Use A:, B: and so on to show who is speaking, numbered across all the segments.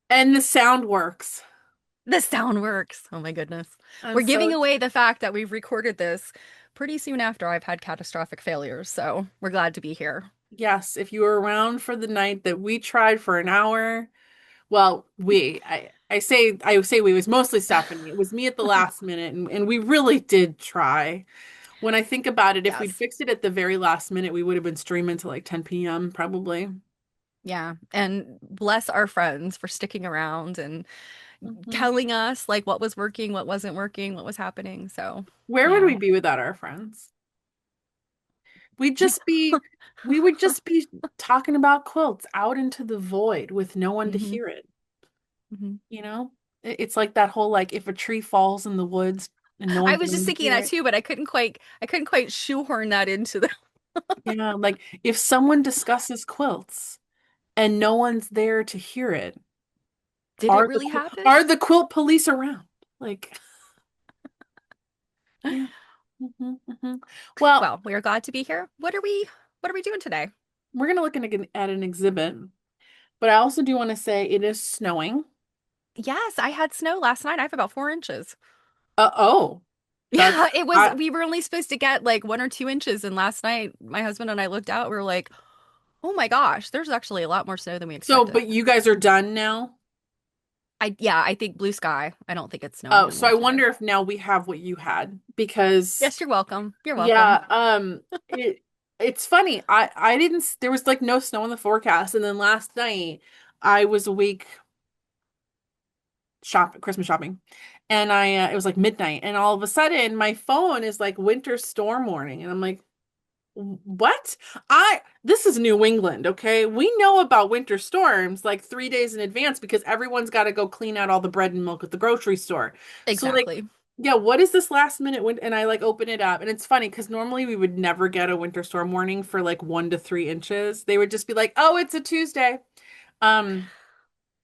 A: And the sound works.
B: The sound works. Oh my goodness.
A: I'm
B: We're
A: so
B: giving away the fact that we've recorded this pretty soon after I've had catastrophic failures, so we're glad to be here.
A: yes, if you were around for the night that we tried for an hour, well, I say we, it was mostly Stephanie. It was me at the last minute, and we really did try. When I think about it, if we'd
B: Yes.
A: fixed it at the very last minute, we would have been streaming to like 10 p.m. probably.
B: Yeah. And bless our friends for sticking around and
A: Mhm.
B: telling us like what was working, what wasn't working, what was happening. So,
A: Where would
B: yeah.
A: we be without our friends? We'd just be, we would just be talking about quilts out into the void with no one to
B: hmm
A: hear it,
B: hmm
A: you know? It's like that whole like if a tree falls in the woods and no
B: I
A: one's
B: was just
A: going to
B: thinking
A: hear
B: that
A: it.
B: too, but I couldn't quite shoehorn that into the
A: Yeah, like if someone discusses quilts and no one's there to hear it,
B: Did it really happen?
A: are the quilt police around? Like, yeah. Well,
B: Well, we are glad to be here. What are we doing today?
A: we're gonna look at an exhibit, but I also do want to say it is snowing.
B: Yes, I had snow last night. I have about 4 inches.
A: Oh, that's
B: Yeah, it was,
A: I.
B: we were only supposed to get like 1 or 2 inches. And last night, my husband and I looked out, we were like, oh my gosh, there's actually a lot more snow than we
A: So,
B: expected.
A: but you guys are done now.
B: Yeah, I think blue sky. I don't think it's snowing
A: Oh, so
B: anymore
A: I
B: today.
A: wonder if now we have what you had because
B: Yes, you're welcome. You're welcome.
A: yeah, it's funny. I didn't. There was like no snow in the forecast, and then last night I was awake Christmas shopping, and it was like midnight, and all of a sudden my phone is like winter storm warning, and I'm like, what? This is New England, okay? We know about winter storms like 3 days in advance because everyone's got to go clean out all the bread and milk at the grocery store. So like,
B: Exactly.
A: yeah, what is this last minute win and I like open it up and it's funny because normally we would never get a winter storm warning for like 1 to 3 inches. They would just be like, "Oh, it's a Tuesday." Um,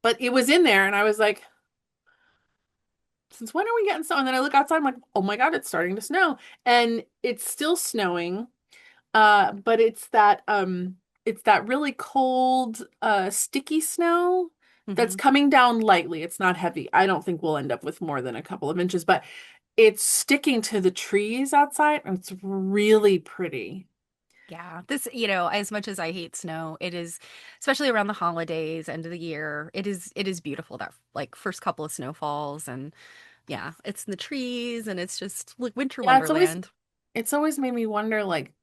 A: but it was in there and I was like, "Since when are we getting snow?" And then I look outside, I'm like, "Oh my God, it's starting to snow." And it's still snowing. But it's that really cold, sticky snow that's
B: hmm
A: coming down lightly. It's not heavy. I don't think we'll end up with more than a couple of inches, but it's sticking to the trees outside, and it's really pretty.
B: Yeah, as much as I hate snow, it is, especially around the holidays, end of the year, it is beautiful that like first couple of snowfalls and yeah, it's in the trees and it's just like winter
A: Yeah,
B: wonderland.
A: it's always made me wonder, like,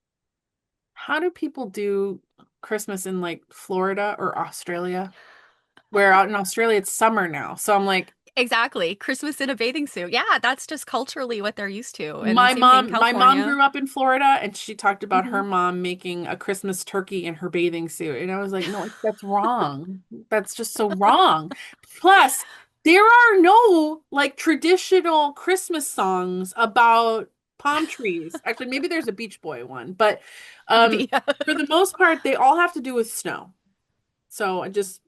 A: how do people do Christmas in like Florida or Australia? Where out in Australia it's summer now. So I'm like,
B: Exactly. Christmas in a bathing suit. Yeah, that's just culturally what they're used to. And same thing in
A: My mom
B: California.
A: grew up in Florida and she talked about
B: hmm
A: her mom making a Christmas turkey in her bathing suit. And I was like, no, that's wrong. That's just so wrong. Plus, there are no like traditional Christmas songs about palm trees. Actually, maybe there's a Beach Boy one, but um
B: Maybe.
A: for the most part, they all have to do with snow. So I just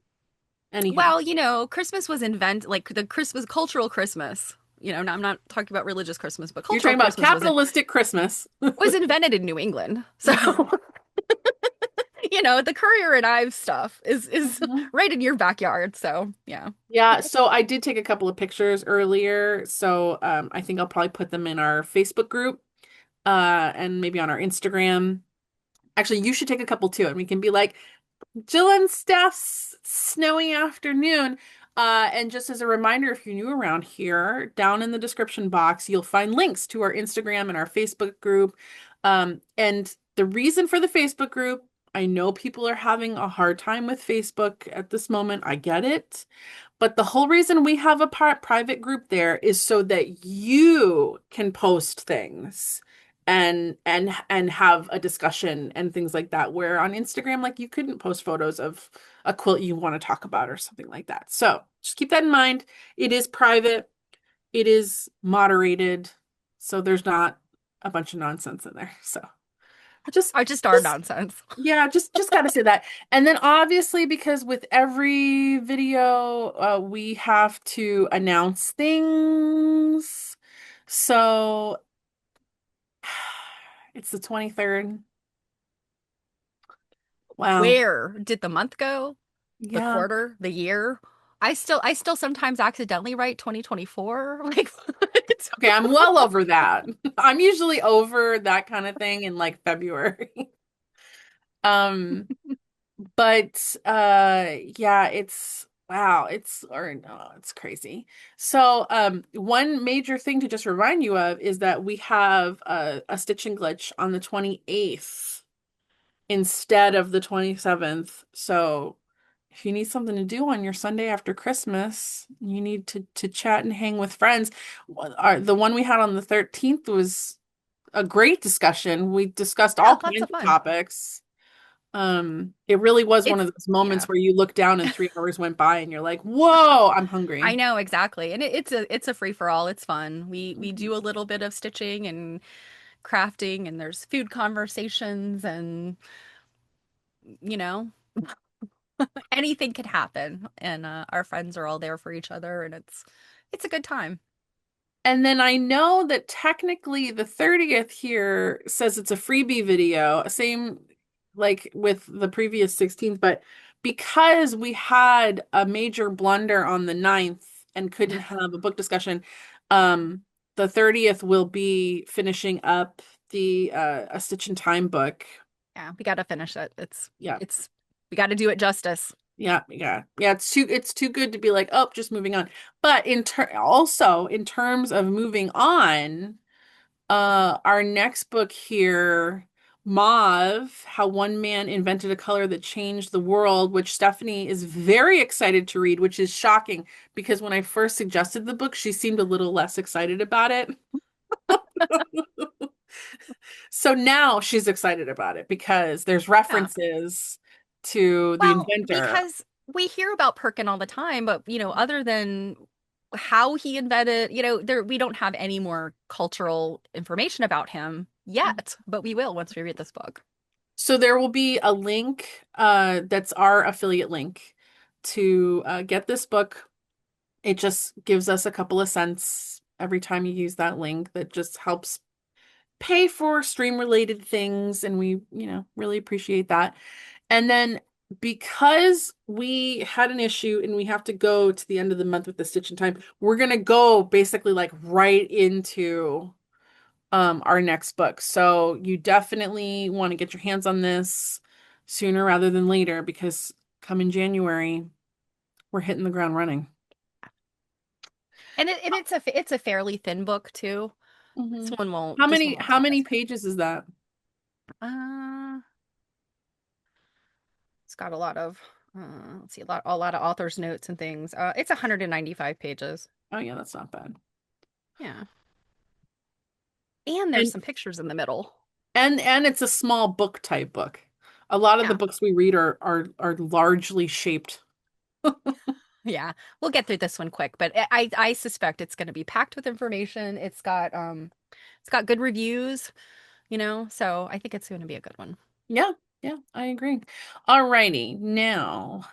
A: anyhow.
B: Well, Christmas was invented, like the Christmas, cultural Christmas. I'm not talking about religious Christmas, but
A: You're
B: cultural
A: talking about
B: Christmas
A: capitalistic Christmas.
B: was invented in New England. So,
A: Mhm.
B: the Courier and Ives stuff is
A: Mhm.
B: right in your backyard. So, yeah.
A: Yeah, so I did take a couple of pictures earlier. So I think I'll probably put them in our Facebook group and maybe on our Instagram. Actually, you should take a couple too, and we can be like Jill and Steph's snowy afternoon. And just as a reminder, if you're new around here, down in the description box, you'll find links to our Instagram and our Facebook group. And the reason for the Facebook group, I know people are having a hard time with Facebook at this moment. I get it. But the whole reason we have a private group there is so that you can post things and have a discussion and things like that. Where on Instagram, like you couldn't post photos of a quilt you want to talk about or something like that. So just keep that in mind. It is private, it is moderated, so there's not a bunch of nonsense in there. So just
B: Are just our
A: just
B: nonsense.
A: yeah, just gotta say that. And then obviously because with every video, we have to announce things. So it's the 23rd. Wow.
B: Where did the month go? The
A: Yeah.
B: quarter? The year? I still sometimes accidentally write 2024. Like it's
A: Okay, I'm well over that. I'm usually over that kind of thing in like February. Um, but yeah, it's wow, it's or no, it's crazy. So one major thing to just remind you of is that we have a stitching glitch on the 28th instead of the 27th. So if you need something to do on your Sunday after Christmas, you need to chat and hang with friends. The one we had on the 13th was a great discussion. We discussed all
B: yeah, lots
A: kinds
B: of
A: of
B: fun.
A: topics. It really was one
B: It's
A: of those moments
B: yeah.
A: where you look down and 3 hours went by and you're like, "Whoa, I'm
B: I
A: hungry."
B: know exactly. And it's a free for all. It's fun. We do a little bit of stitching and crafting and there's food conversations and you know, anything could happen. And our friends are all there for each other and it's a good time.
A: And then I know that technically the 30th here says it's a freebie video, same like with the previous 16th, but because we had a major blunder on the 9th and couldn't have a book discussion, the 30th will be finishing up the A Stitch in Time book.
B: Yeah, we got to finish it.
A: Yeah.
B: It's we got to do it justice.
A: Yeah, yeah. Yeah, it's too good to be like, oh, just moving on. But also in terms of moving on, our next book here, Mauve, How One Man Invented a Color That Changed the World, which Stephanie is very excited to read, which is shocking because when I first suggested the book, she seemed a little less excited about it. So now she's excited about it because there's
B: Yeah.
A: references to the
B: Well,
A: inventor.
B: because we hear about Perkin all the time, but other than how he invented, there we don't have any more cultural information about him yet, but we will once we read this book.
A: So there will be a link that's our affiliate link to get this book. It just gives us a couple of cents every time you use that link that just helps pay for stream related things and we, really appreciate that. And then because we had an issue and we have to go to the end of the month with the Stitch in Time, we're gonna go basically like right into our next book. So you definitely want to get your hands on this sooner rather than later because come in January, we're hitting the ground running.
B: And it's a fairly thin book too. This
A: Hmm.
B: one won't
A: How
B: this
A: many
B: one won't
A: how
B: take us.
A: many pages is that?
B: Uh, it's got a lot of let's see a lot of author's notes and things. It's 195 pages.
A: Oh yeah, that's not bad.
B: Yeah. And there's
A: And
B: some pictures in the middle.
A: and it's a small book type book. A lot of the
B: Yeah.
A: books we read are largely shaped.
B: Yeah, we'll get through this one quick, but I suspect it's going to be packed with information. It's got good reviews, so I think it's going to be a good one.
A: Yeah, yeah, I agree. All righty. Now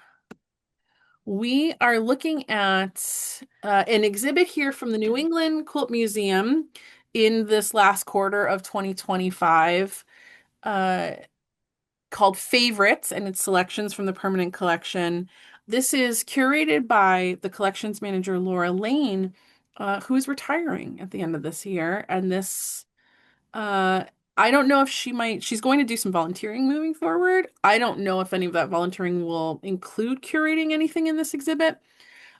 A: we are looking at an exhibit here from the New England Quilt Museum in this last quarter of 2025 uh, called Favorites, and it's selections from the permanent collection. This is curated by the collections manager, Laura Lane, who is retiring at the end of this year. And uh, I don't know if she's going to do some volunteering moving forward. I don't know if any of that volunteering will include curating anything in this exhibit.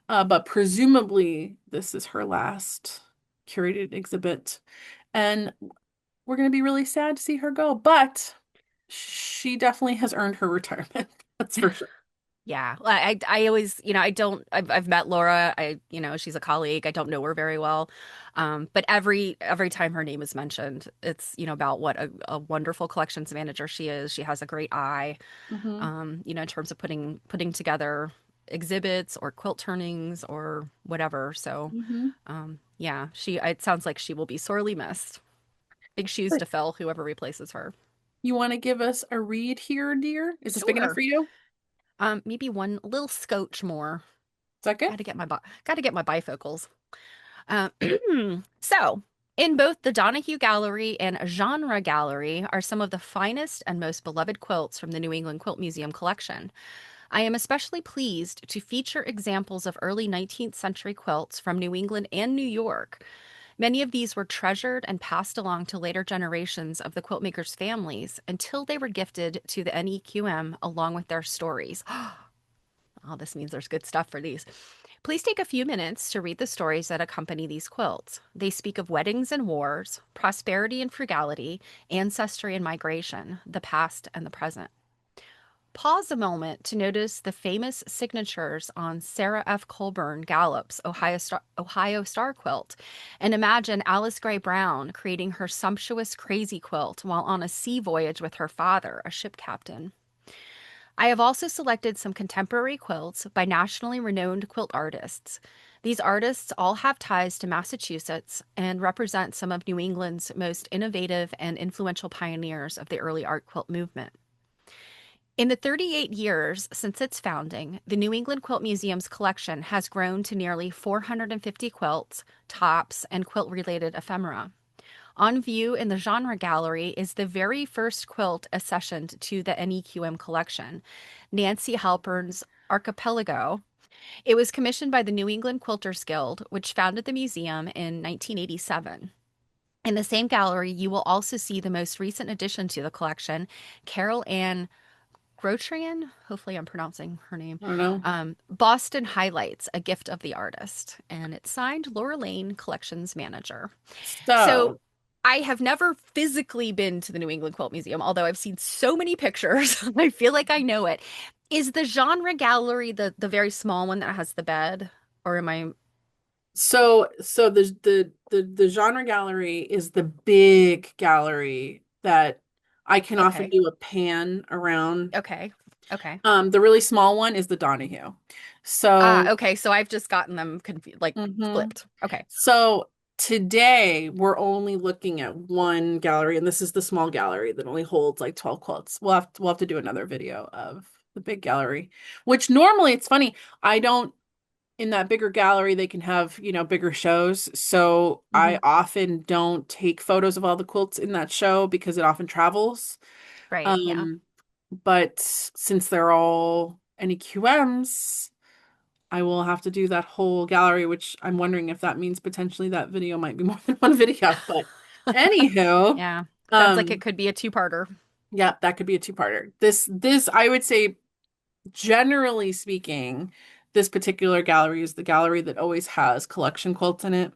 A: But presumably this is her last curated exhibit. And we're going to be really sad to see her go, but she definitely has earned her retirement. That's for sure.
B: Yeah, I always, I don't, I've met Laura. She's a colleague. I don't know her very well, but every time her name is mentioned, it's about what a wonderful collections manager she is. She has a great eye,
A: Hmm.
B: in terms of putting together exhibits or quilt turnings or whatever. So,
A: Hmm.
B: yeah, she it sounds like she will be sorely missed. Big shoes
A: But
B: to fill, whoever replaces her.
A: you want to give us a read here, dear? Is this big enough
B: Sure.
A: for you?
B: Maybe one little scotch more.
A: Is that good?
B: Got to get my bifocals. Uh, so, in both the Donahue Gallery and Genre Gallery are some of the finest and most beloved quilts from the New England Quilt Museum collection. I am especially pleased to feature examples of early 19th century quilts from New England and New York. Many of these were treasured and passed along to later generations of the quiltmakers' families until they were gifted to the NEQM along with their stories. Oh, this means there's good stuff for these. Please take a few minutes to read the stories that accompany these quilts. They speak of weddings and wars, prosperity and frugality, ancestry and migration, the past and the present. Pause a moment to notice the famous signatures on Sarah F. Colburn Gallup's Ohio Star quilt, and imagine Alice Gray Brown creating her sumptuous crazy quilt while on a sea voyage with her father, a ship captain. I have also selected some contemporary quilts by nationally renowned quilt artists. These artists all have ties to Massachusetts and represent some of New England's most innovative and influential pioneers of the early art quilt movement. In the 38 years since its founding, the New England Quilt Museum's collection has grown to nearly 450 quilts, tops, and quilt-related ephemera. On view in the genre gallery is the very first quilt accessioned to the NEQM collection, Nancy Halpern's Archipelago. It was commissioned by the New England Quilters Guild, which founded the museum in 1987. In the same gallery, you will also see the most recent addition to the collection, Carol Ann Grotrian, hopefully I'm pronouncing her name,
A: I don't know.
B: Boston Highlights, a gift of the artist. And it's signed Laura Lane, collections manager. So
A: So,
B: I have never physically been to the New England Quilt Museum, although I've seen so many pictures. I feel like I know it. Is the genre gallery the very small one that has the bed? Or am I
A: so the genre gallery is the big gallery that I can often
B: okay?
A: do a pan around.
B: Okay. Okay.
A: The really small one is the Donahue. So,
B: Okay. So I've just gotten them confused, like
A: mhm.
B: flipped. Okay.
A: So today we're only looking at one gallery, and this is the small gallery that only holds like 12 quotes. We'll have to do another video of the big gallery, which normally it's funny. I don't in that bigger gallery they can have, bigger shows. So I
B: Hmm.
A: often don't take photos of all the quilts in that show because it often travels.
B: Right. Yeah.
A: Um, but since they're all NEQMs, I will have to do that whole gallery, which I'm wondering if that means potentially that video might be more than one video. But anywho,
B: Yeah. Sounds like it
A: um,
B: could be a two-parter.
A: yeah, that could be a two-parter. This I would say, generally speaking, this particular gallery is the gallery that always has collection quilts in it.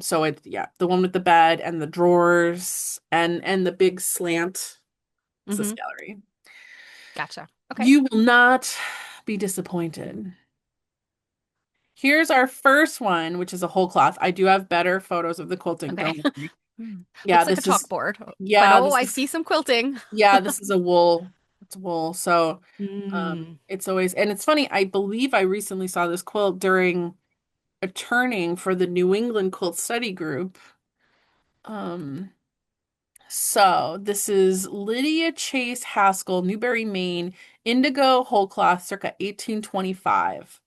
A: So yeah, the one with the bed and the drawers and the big slant. It's this
B: Hmm.
A: gallery.
B: Gotcha. Okay.
A: You will not be disappointed. Here's our first one, which is a whole cloth. I do have better photos of the quilting,
B: Okay.
A: don't worry.
B: Hmm.
A: Yeah,
B: Looks like a
A: this is
B: chalkboard, but
A: yeah,
B: oh,
A: this
B: I
A: is
B: see some quilting.
A: yeah, this is a wool. It's wool. So
B: Mm.
A: it's always and it's funny, I believe I recently saw this quilt during a turning for the New England Quilt Study Group. Um, so this is Lydia Chase Haskell, Newbury, Maine, indigo whole cloth circa 1825.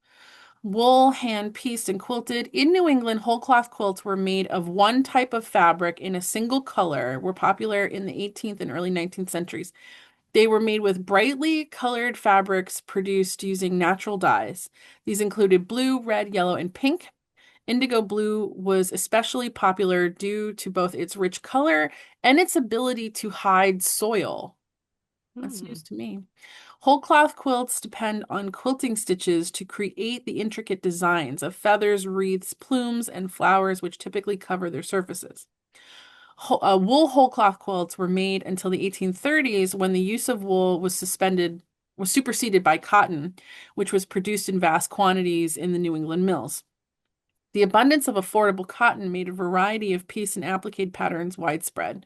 A: Wool, hand pieced and quilted. In New England, whole cloth quilts were made of one type of fabric in a single color, were popular in the 18th and early 19th centuries. They were made with brightly colored fabrics produced using natural dyes. These included blue, red, yellow, and pink. Indigo blue was especially popular due to both its rich color and its ability to hide soil. That's
B: Hmm.
A: news to me. Whole cloth quilts depend on quilting stitches to create the intricate designs of feathers, wreaths, plumes, and flowers which typically cover their surfaces. Wool whole cloth quilts were made until the 1830s when the use of wool was superseded by cotton, which was produced in vast quantities in the New England mills. The abundance of affordable cotton made a variety of piece and applique patterns widespread.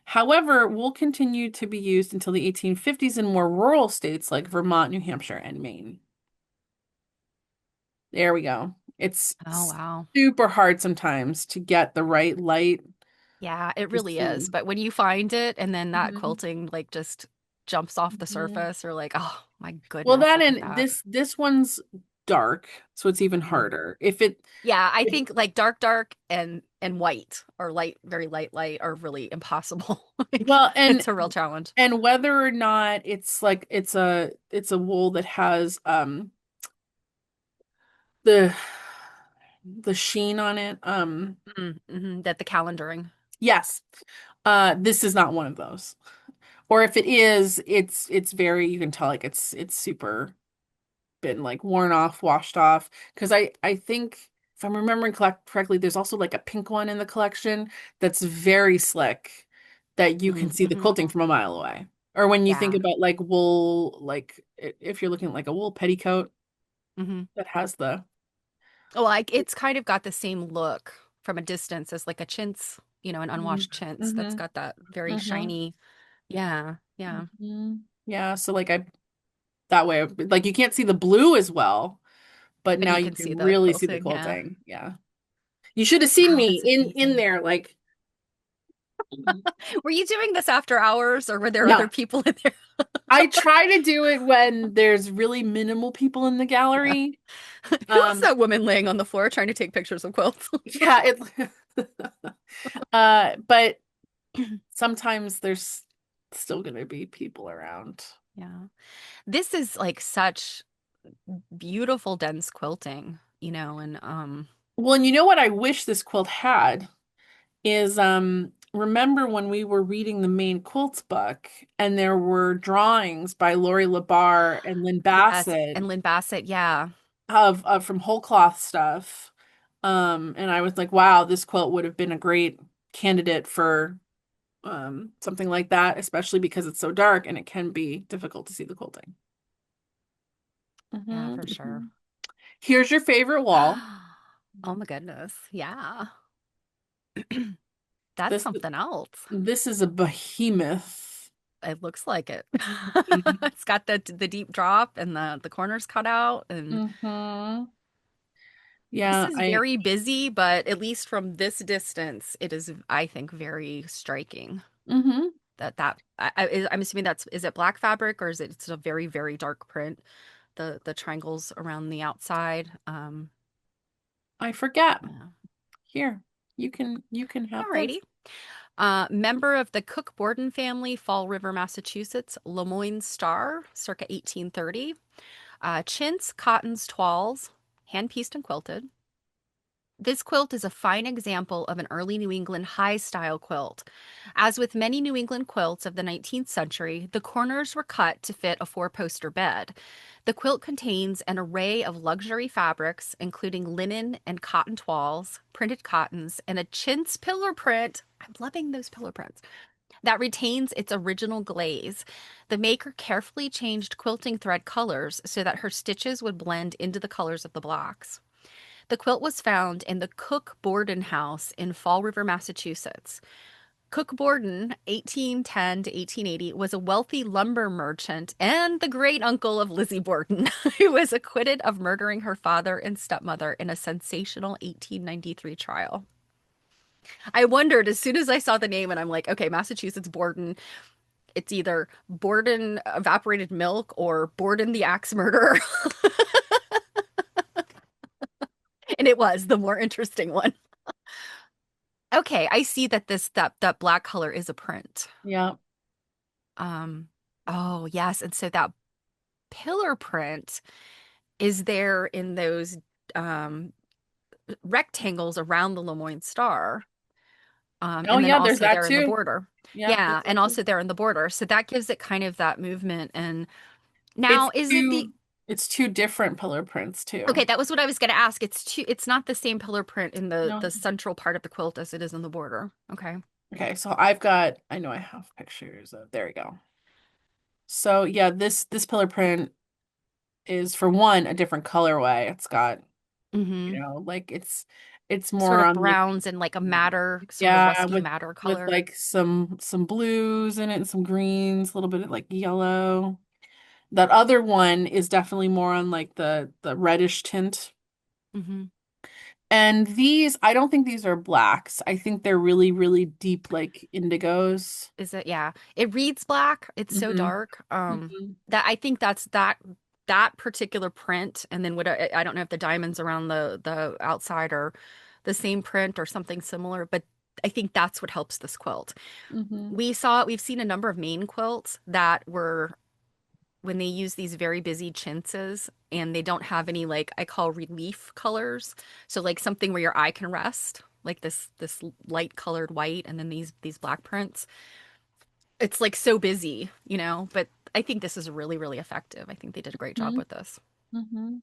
A: However, wool continued to be used until the 1850s in more rural states like Vermont, New Hampshire, and Maine. There we go. It's
B: Oh, wow.
A: super hard sometimes to get the right light
B: Yeah, it
A: to
B: really is.
A: see.
B: But when you find it and then that
A: Mhm.
B: quilting like just jumps off the
A: Mhm.
B: surface, or like, oh my
A: Well,
B: goodness,
A: that
B: look at
A: and
B: that.
A: this one's dark, so it's even
B: Mhm.
A: harder. If it,
B: Yeah, I
A: if,
B: think like dark, dark and white or light, very light, light are really impossible. Like
A: well,
B: it's a real challenge.
A: and whether or not it's like it's a wool that has the the sheen on it.
B: That the calendaring.
A: Yes. This is not one of those. Or if it is, it's very, you can tell like it's super been like worn off, washed off. Because I think if I'm remembering correctly, there's also like a pink one in the collection that's very slick that you can see the
B: Mm-hmm.
A: quilting from a mile away. Or when you think
B: Yeah.
A: about like wool, like if you're looking at like a wool petticoat
B: Mm-hmm.
A: that has the
B: Well, like it's kind of got the same look from a distance as like a chintz, an unwashed chintz that's
A: mm-hmm,
B: got that very
A: mm-hmm,
B: shiny. Yeah, yeah.
A: hmm, yeah, so like I that way like you can't see the blue as well, but
B: But
A: now
B: you
A: you
B: can
A: can
B: see the
A: really see the
B: quilting. Yeah.
A: quilting. Yeah. You should have seen
B: Wow,
A: me
B: that's
A: in
B: amazing.
A: there like
B: Were you doing this after hours or were there other
A: no.
B: people in there?
A: I try to do it when there's really minimal people in the
B: Yeah.
A: gallery.
B: Who was
A: Um
B: that woman laying on the floor trying to take pictures of quilts?
A: yeah, it but sometimes there's still gonna be people around.
B: Yeah. This is like such beautiful dense quilting, and
A: Well, and you know what I wish this quilt had is remember when we were reading the main quilts book and there were drawings by Lori LaBar and Lynn
B: yes,
A: Bassett
B: and Lynn Bassett, yeah.
A: of from whole cloth stuff. And I was like, wow, this quilt would have been a great candidate for something like that, especially because it's so dark and it can be difficult to see the quilting.
B: Yeah,
A: Hmm,
B: for sure.
A: hmm. Here's your favorite wall.
B: Oh my goodness. Yeah. That's
A: This
B: something else.
A: this is a behemoth.
B: It looks like it.
A: Mhm.
B: It's got the deep drop and the corners cut out and
A: Mhm.
B: this
A: Yeah,
B: is
A: I
B: very busy, but at least from this distance, it is, I think, very striking.
A: mhm.
B: I'm assuming that's is it black fabric or is it it's a very, very dark print? The triangles around the outside.
A: I forget.
B: Yeah.
A: Here, you can have
B: Alrighty.
A: this.
B: Member of the Cook Borden family, Fall River, Massachusetts, Lemoyne Star, circa 1830. Chintz, cottons, toiles, hand-pieced and quilted. This quilt is a fine example of an early New England high-style quilt. As with many New England quilts of the 19th century, the corners were cut to fit a four-poster bed. The quilt contains an array of luxury fabrics, including linen and cotton toiles, printed cottons, and a chintz pillar print. I'm loving those pillar prints that retains its original glaze. The maker carefully changed quilting thread colors so that her stitches would blend into the colors of the blocks. The quilt was found in the Cook Borden house in Fall River, Massachusetts. Cook Borden, 1810 to 1880, was a wealthy lumber merchant and the great uncle of Lizzie Borden, who was acquitted of murdering her father and stepmother in a sensational 1893 trial. I wondered as soon as I saw the name, and I'm like, okay, Massachusetts Borden. It's either Borden evaporated milk or Borden the axe murderer. And it was the more interesting one. Okay, I see that that black color is a print.
A: Yeah.
B: Um, oh yes, and so that pillar print is there in those um rectangles around the Lemoyne Star.
A: Oh
B: And then
A: yeah, there's
B: also
A: that
B: there in the
A: too.
B: border.
A: Yeah,
B: Yeah,
A: there's
B: and
A: that too.
B: also there in the border. So that gives it kind of that movement. And
A: It's
B: now is it the
A: two it's two different pillar prints
B: okay,
A: too.
B: that was what I was going to ask. It's not the same pillar print in the
A: No.
B: central part of the quilt as it is in the border. Okay.
A: Okay, so I know I have pictures of, there we go. So yeah, this pillar print is for one a different colorway. It's got,
B: Mm-hmm.
A: like it's
B: Sort
A: more
B: of
A: on like
B: browns and like a madder, sort of
A: yeah,
B: rusty madder
A: with
B: color.
A: like some blues in it and some greens, a little bit of like yellow. That other one is definitely more on like the reddish tint.
B: Mm-hmm.
A: And these, I don't think these are blacks. I think they're really, really deep, like indigos.
B: Is it? Yeah. It reads black. It's so
A: Hmm,
B: dark.
A: hmm.
B: That I think that's that. that particular print, and then what I don't know if the diamonds around the outside are the same print or something similar, but I think that's what helps this quilt.
A: Hmm.
B: We've seen a number of Maine quilts that were when they use these very busy chintzes and they don't have any like I call relief colors. So like something where your eye can rest, like this light colored white and then these black prints. It's like so busy, but I think this is really, really effective. I think they did a great job
A: Hmm.
B: with this.
A: Hmm.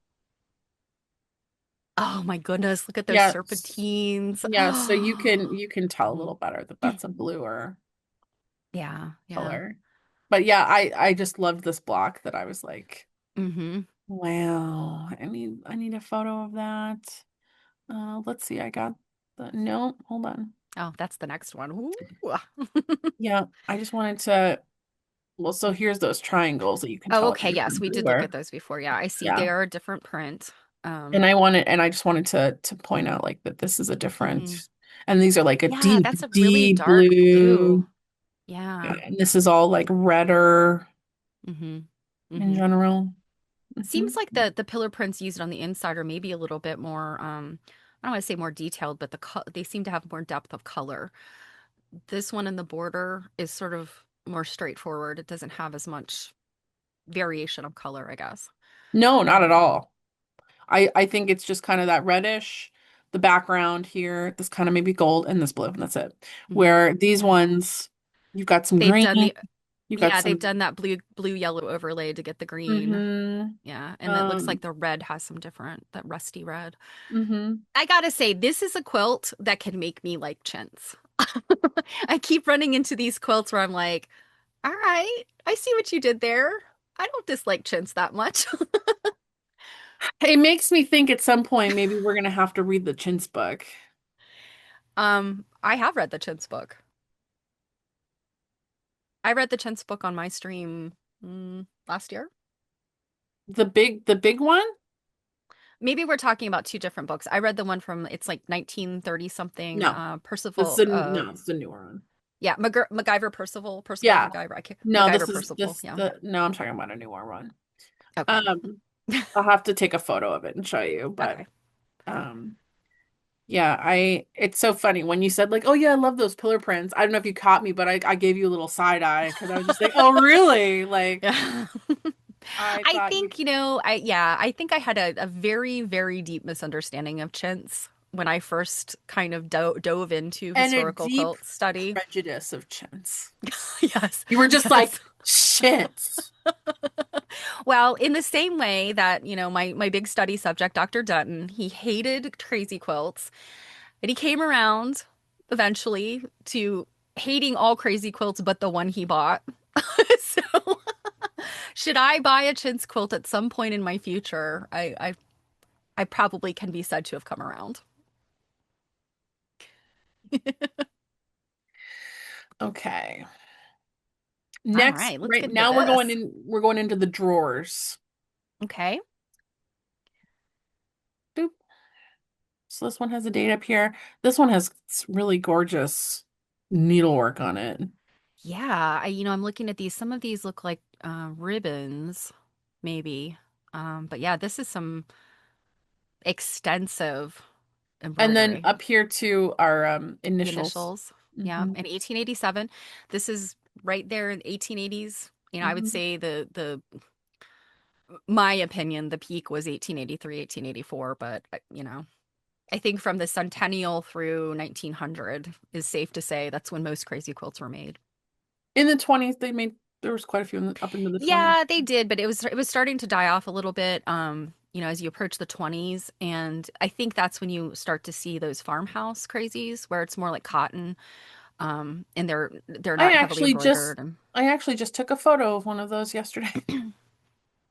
B: Oh my goodness, look at those
A: Yeah.
B: serpentines.
A: Yeah, so you can tell a little
B: Mhm.
A: better that that's a bluer
B: Yeah, yeah.
A: color. But yeah, I just loved this block that I was like,
B: Hmm.
A: wow, I need a photo of that. Let's see, I got the no, hold on.
B: Oh, that's the next one. Ooh.
A: Yeah, I just wanted to, well, so here's those triangles that you can
B: Oh,
A: tell are
B: okay. Yes,
A: different
B: we did look at
A: bluer.
B: those before. Yeah, I see
A: Yeah.
B: they are a different print.
A: And
B: Um,
A: I just wanted to point out like that this is a
B: mhm.
A: different, and these are like a
B: Yeah,
A: deep,
B: that's a really
A: deep
B: dark blue.
A: blue.
B: Yeah.
A: And this is all like redder
B: Hmm.
A: in
B: Hmm.
A: general. Hmm.
B: Seems like the pillar prints used on the inside are maybe a little bit more I don't want to say more detailed, but they seem to have more depth of color. This one in the border is sort of more straightforward. It doesn't have as much variation of color, I guess.
A: No, not at
B: Um,
A: all. I think it's just kind of that reddish, the background here, this kind of maybe gold and this blue, and that's it.
B: mhm.
A: Where these
B: Yeah.
A: ones, you've got some
B: They've
A: green,
B: done the
A: you've got
B: Yeah, they've
A: some
B: done that blue yellow overlay to get the green.
A: mm-hmm,
B: Yeah, and it looks like
A: um,
B: the red has some different that rusty red.
A: mm-hmm.
B: I gotta say, this is a quilt that can make me like chintz. I keep running into these quilts where I'm like, all right, I see what you did there. I don't dislike chintz that much.
A: It makes me think at some point maybe we're gonna have to read the Chintz book.
B: I have read the chintz book. I read the chintz book on my stream last year.
A: The big one?
B: Maybe we're talking about two different books. I read the one from it's like 1930 something.
A: No,
B: Percival.
A: no, it's the newer one.
B: Yeah, MacGyver Percival
A: Yeah.
B: MacGyver. I can't,
A: No,
B: MacGyver Percival. Yeah.
A: no, I'm talking about a newer one.
B: Okay.
A: Um, I'll have to take a photo of it and show you, but
B: Okay.
A: um yeah, it's so funny when you said like, "Oh yeah, I love those pillar prints." I don't know if you caught me, but I gave you a little side eye because I was just like, "Oh, really?" Like
B: Yeah.
A: I
B: I
A: thought you
B: think, I think I had a very, very deep misunderstanding of chintz when I first kind of dove into
A: and a
B: historical
A: deep
B: quilt study.
A: prejudice of chintz.
B: Yes.
A: You were just like,
B: Yes.
A: "Shit."
B: Well, in the same way that, my big study subject, Dr. Dutton, he hated crazy quilts, and he came around eventually to hating all crazy quilts but the one he bought. So, should I buy a chintz quilt at some point in my future, I probably can be said to have come around.
A: Okay.
B: All
A: Next,
B: right, let's
A: right
B: get into
A: now
B: this.
A: we're going into the drawers.
B: Okay.
A: Boop. So this one has a date up here. This one has really gorgeous needlework on it.
B: Yeah, I'm looking at these. Some of these look like ribbons, maybe. But yeah, this is some extensive
A: And then
B: embroidery.
A: up here too are
B: The
A: initials.
B: initials. Yeah,
A: Hmm.
B: in 1887. This is right there in the 1880s. I would
A: Hmm.
B: say the my opinion, the peak was 1883, 1884, but I think from the centennial through 1900 is safe to say that's when most crazy quilts were made.
A: In the 20s, there was quite a few up into the 20s.
B: Yeah, they did, but it was starting to die off a little bit, as you approach the 20s, and I think that's when you start to see those farmhouse crazies where it's more like cotton, and they're
A: I
B: not heavily
A: actually just
B: embroidered, and
A: I actually just took a photo of one of those yesterday.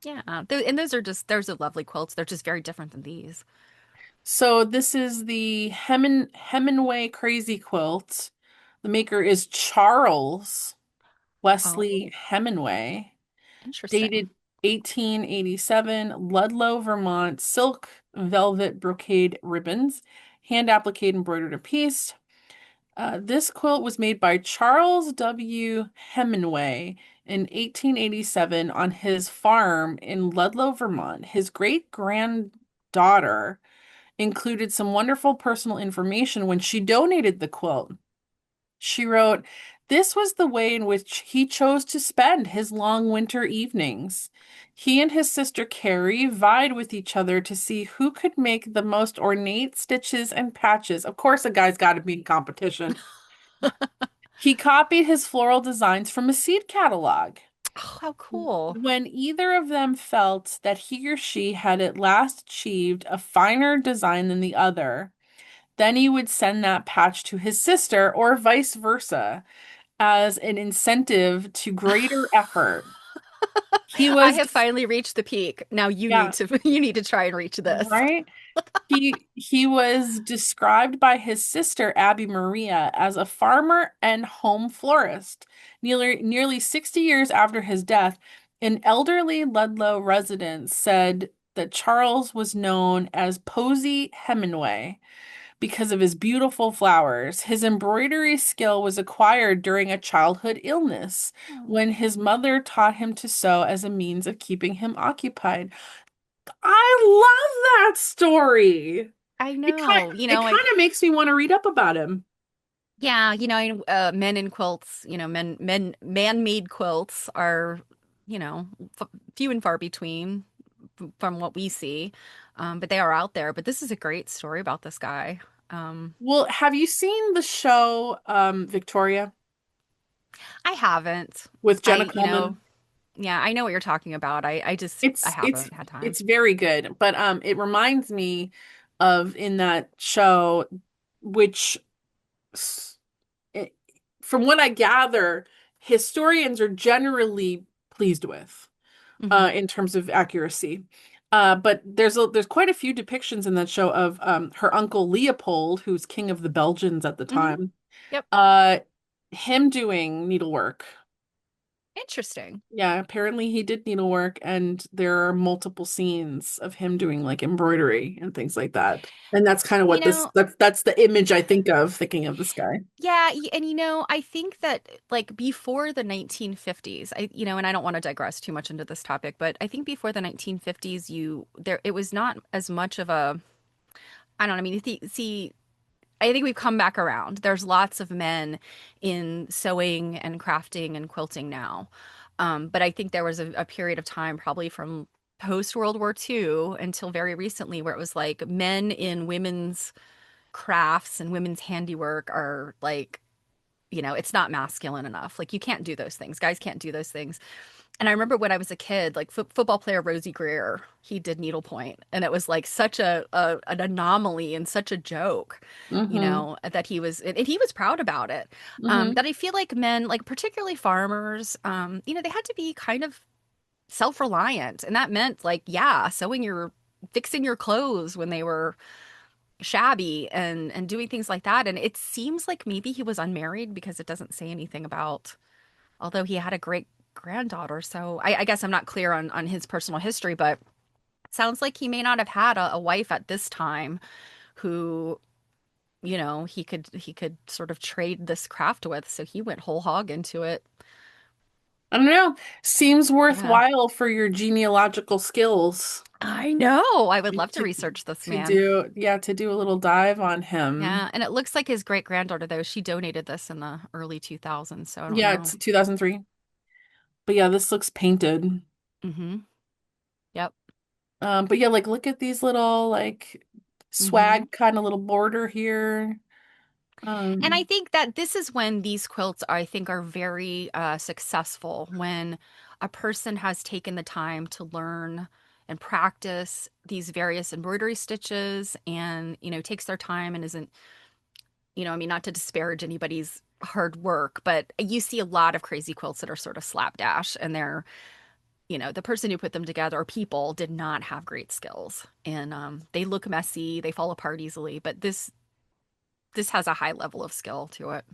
B: yeah, and those are lovely quilts. They're just very different than these.
A: So this is the Hemingway Crazy Quilt. The maker is Charles Wesley
B: Oh,
A: Hemingway.
B: interesting.
A: Dated 1887, Ludlow, Vermont, silk velvet brocade ribbons, hand appliqué embroidered a piece. This quilt was made by Charles W. Hemingway in 1887 on his farm in Ludlow, Vermont. His great-granddaughter included some wonderful personal information when she donated the quilt. She wrote, "This was the way in which he chose to spend his long winter evenings. He and his sister Carrie vied with each other to see who could make the most ornate stitches and patches. Of course, a guy's got to be in competition. He copied his floral designs from a seed catalog.
B: Oh, how cool.
A: When either of them felt that he or she had at last achieved a finer design than the other, then he would send that patch to his sister or vice versa as an incentive to greater effort. He
B: I
A: was,
B: have finally reached the peak. Now you need
A: yeah,
B: to you need to try and reach this.
A: right? He was described by his sister Abby Maria as a farmer and home florist. Nearly 60 years after his death, an elderly Ludlow resident said that Charles was known as Posy Hemingway because of his beautiful flowers. His embroidery skill was acquired during a childhood illness when his mother taught him to sew as a means of keeping him occupied. I love that story.
B: I
A: It kind
B: know.
A: it kind of makes me want to read up about him.
B: Yeah, men in quilts, man-made quilts are, f few and far between from what we see. But they are out there. But this is a great story about this guy. Um,
A: Well, have you seen the show Victoria
B: I haven't.
A: with
B: I,
A: Jenna Coleman?
B: yeah, I know what you're talking about. I
A: It's it's
B: haven't had time.
A: it's very good, but it reminds me of in that show, which s- it, from what I gather, historians are generally pleased with
B: Hmm.
A: in terms of accuracy. But there's quite a few depictions in that show of her uncle Leopold, who's king of the Belgians at the
B: Hmm.
A: time,
B: Yep.
A: uh, him doing needlework.
B: Interesting.
A: Yeah, apparently he did needlework, and there are multiple scenes of him doing like embroidery and things like that. And that's kind of
B: You
A: what this
B: know,
A: that's the image I think of thinking of this guy.
B: Yeah, and I think that like before the 1950s, and I don't want to digress too much into this topic, but I think before the 1950s, it was not as much of a, I don't know, I mean, see, I think we've come back around. There's lots of men in sewing and crafting and quilting now. But I think there was a period of time, probably from post World War II until very recently, where it was like men in women's crafts and women's handiwork are like, it's not masculine enough. Like you can't do those things. Guys can't do those things. And I remember when I was a kid, like football player Rosie Greer, he did needlepoint, and it was like such an anomaly and such a joke,
A: Mm-hmm.
B: that and he was proud about it.
A: Mm-hmm.
B: That I feel like men, like particularly farmers, they had to be kind of self-reliant, and that meant like, yeah, fixing your clothes when they were shabby and doing things like that. And it seems like maybe he was unmarried because it doesn't say anything about, although he had a great granddaughter. So I guess I'm not clear on his personal history, but it sounds like he may not have had a wife at this time who, he could sort of trade this craft with. So he went whole hog into it.
A: I don't know. Seems
B: Yeah.
A: worthwhile for your genealogical skills
B: I know. I would love to
A: to
B: research this
A: to
B: man.
A: do, yeah, to do a little dive on him.
B: Yeah, and it looks like his great granddaughter, though, she donated this in the early 2000s, so I don't
A: Yeah,
B: know.
A: it's 2003. But yeah, this looks painted.
B: Mm-hmm. Yep.
A: But yeah, like look at these little like
B: Mm-hmm.
A: swag kind of little border here.
B: And I
A: Um,
B: think that this is when these quilts, I think, are very successful, when a person has taken the time to learn and practice these various embroidery stitches and, takes their time and isn't, I mean, not to disparage anybody's hard work, but you see a lot of crazy quilts that are sort of slapdash, and the person who put them together, or people, did not have great skills. And they look messy, they fall apart easily, but this has a high level of skill to it.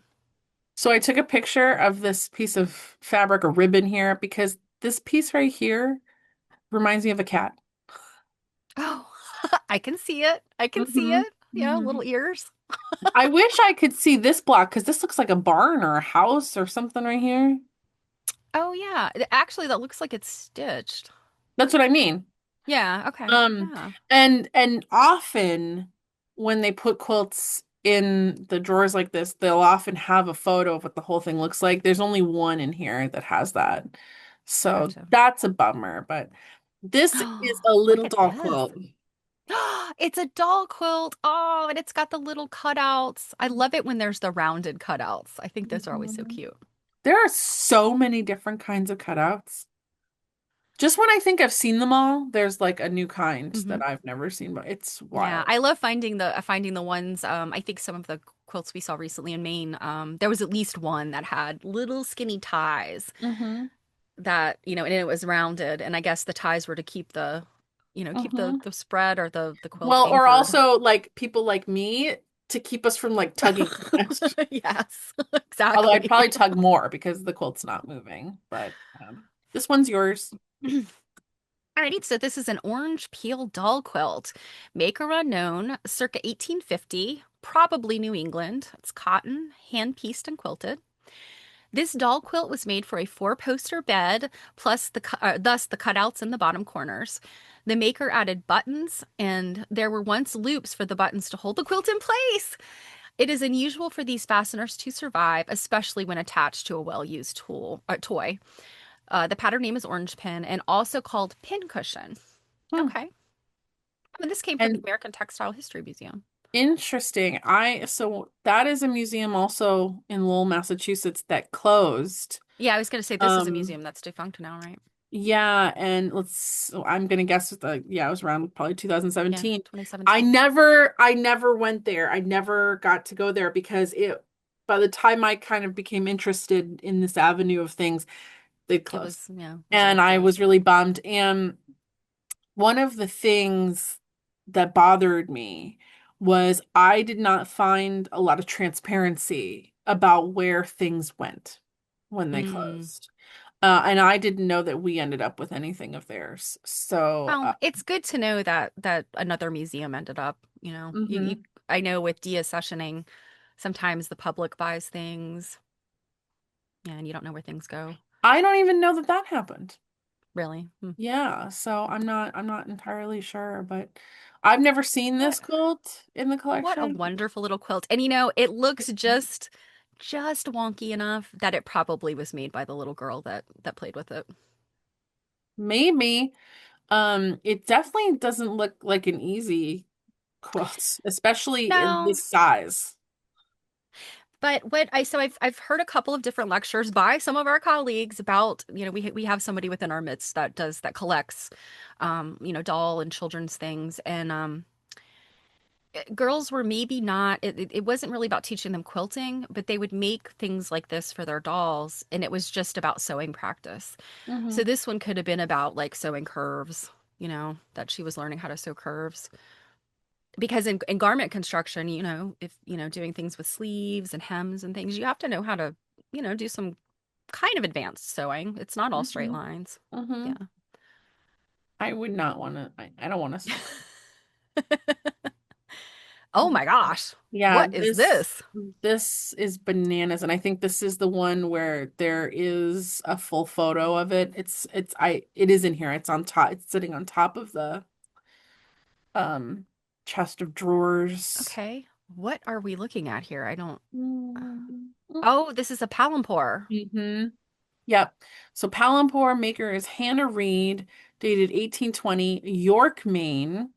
A: so I took a picture of this piece of fabric or ribbon here because this piece right here reminds me of a cat.
B: Oh, I can see it. I can see
A: Hmm.
B: it. Yeah,
A: Hmm.
B: little ears.
A: I wish I could see this block because this looks like a barn or a house or something right here.
B: Oh yeah. Actually, that looks like it's stitched.
A: That's what I mean.
B: Yeah, okay.
A: Um,
B: Yeah.
A: and often when they put quilts in the drawers like this, they'll often have a photo of what the whole thing looks like. There's only one in here that has that. So
B: Gotcha.
A: that's a bummer, but this is a
B: Look
A: little
B: at
A: doll
B: this.
A: quilt.
B: It's a doll quilt. Oh, and it's got the little cutouts. I love it when there's the rounded cutouts. I think those are always so
A: Mhm.
B: cute.
A: There are so many different kinds of cutouts. Just when I think I've seen them all, there's like a new kind
B: Hmm.
A: that I've never seen, but it's
B: Yeah,
A: wild.
B: I love finding the ones. I think some of the quilts we saw recently in Maine, there was at least one that had little skinny ties
A: Hmm.
B: that, and it was rounded, and I guess the ties were to keep keep
A: Hmm.
B: the spread or the quilt
A: Well, or
B: anchored.
A: also like people like me to keep us from like tugging on it.
B: Yes,
A: Although I'd
B: exactly.
A: probably tug more because the quilt's not moving. But this one's yours.
B: Alrighty, so this is an orange peel doll quilt. Maker unknown, circa 1850, probably New England. It's cotton, hand pieced and quilted. This doll quilt was made for a four-poster bed, plus thus the cutouts in the bottom corners. The maker added buttons, and there were once loops for the buttons to hold the quilt in place. It is unusual for these fasteners to survive, especially when attached to a well-used toy. The pattern name is Orange Pin, and also called Pin Cushion.
A: Hmm.
B: Okay. I mean, this came from the
A: And
B: American Textile History Museum.
A: interesting. So that is a museum also in Lowell, Massachusetts that closed.
B: Yeah, I was going to say this is a
A: Um,
B: museum that's defunct now, right?
A: yeah, and so I'm gonna guess yeah, it was around probably
B: Yeah,
A: 2017.
B: 2017.
A: I never went there. I never got to go there because it by the time I kind of became interested in this avenue of things, they closed.
B: It was already
A: And I was
B: closed.
A: really bummed. And one of the things that bothered me was I did not find a lot of transparency about where things went when they
B: Mm.
A: closed. And I didn't know that we ended up with anything of theirs. So,
B: Well, it's good to know that another museum ended up,
A: mhm.
B: I know with deaccessioning, sometimes the public buys things, yeah, and you don't know where things go.
A: I don't even know that that happened.
B: Really. Hmm.
A: Yeah, so I'm not entirely sure, but I've never seen this
B: What
A: quilt in the
B: what a
A: collection.
B: wonderful little quilt. And it looks just wonky enough that it probably was made by the little girl that played with it.
A: Maybe. It definitely doesn't look like an easy quilt, especially in
B: No,
A: this size.
B: but I've heard a couple of different lectures by some of our colleagues about, we have somebody within our midst that collects doll and children's things, and girls were maybe not it wasn't really about teaching them quilting, but they would make things like this for their dolls, and it was just about sewing practice. So
A: Hmm.
B: this one could have been about like sewing curves, that she was learning how to sew curves. Because in garment construction, if doing things with sleeves and hems and things, you have to know how to, do some kind of advanced sewing. It's not all straight
A: Hmm.
B: lines.
A: Hmm.
B: Yeah.
A: I would not want to, I don't want to.
B: Oh my gosh.
A: Yeah,
B: What is this?
A: this is bananas, and I think this is the one where there is a full photo of it. It is in here. It's on top. It's sitting on top of the um chest of drawers.
B: Okay. What are we looking at here? I don't.
A: Mm-hmm.
B: Oh, this is a palimpore.
A: Yep. So Palampour maker is Hannah Reed, dated 1820, York, Maine.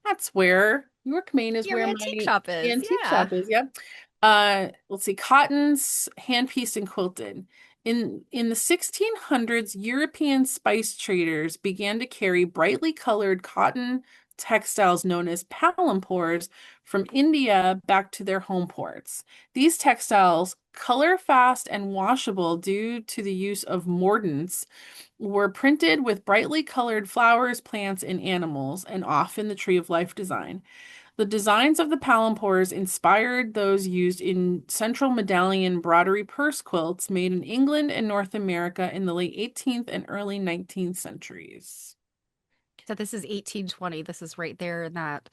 A: That's where York, Maine is
B: Your
A: where
B: antique
A: my
B: shop is.
A: antique
B: Yeah.
A: shop is. Yep. Let's see, cottons, hand pieced and quilted. In the 1600s, European spice traders began to carry brightly colored cotton textiles known as palampours from India back to their home ports. These textiles, color fast and washable due to the use of mordants, were printed with brightly colored flowers, plants, and animals, and often the tree of life design. The designs of the palampours inspired those used in central medallion broderie purse quilts made in England and North America in the late 18th and early 19th centuries.
B: So this is 1820. This is right there in that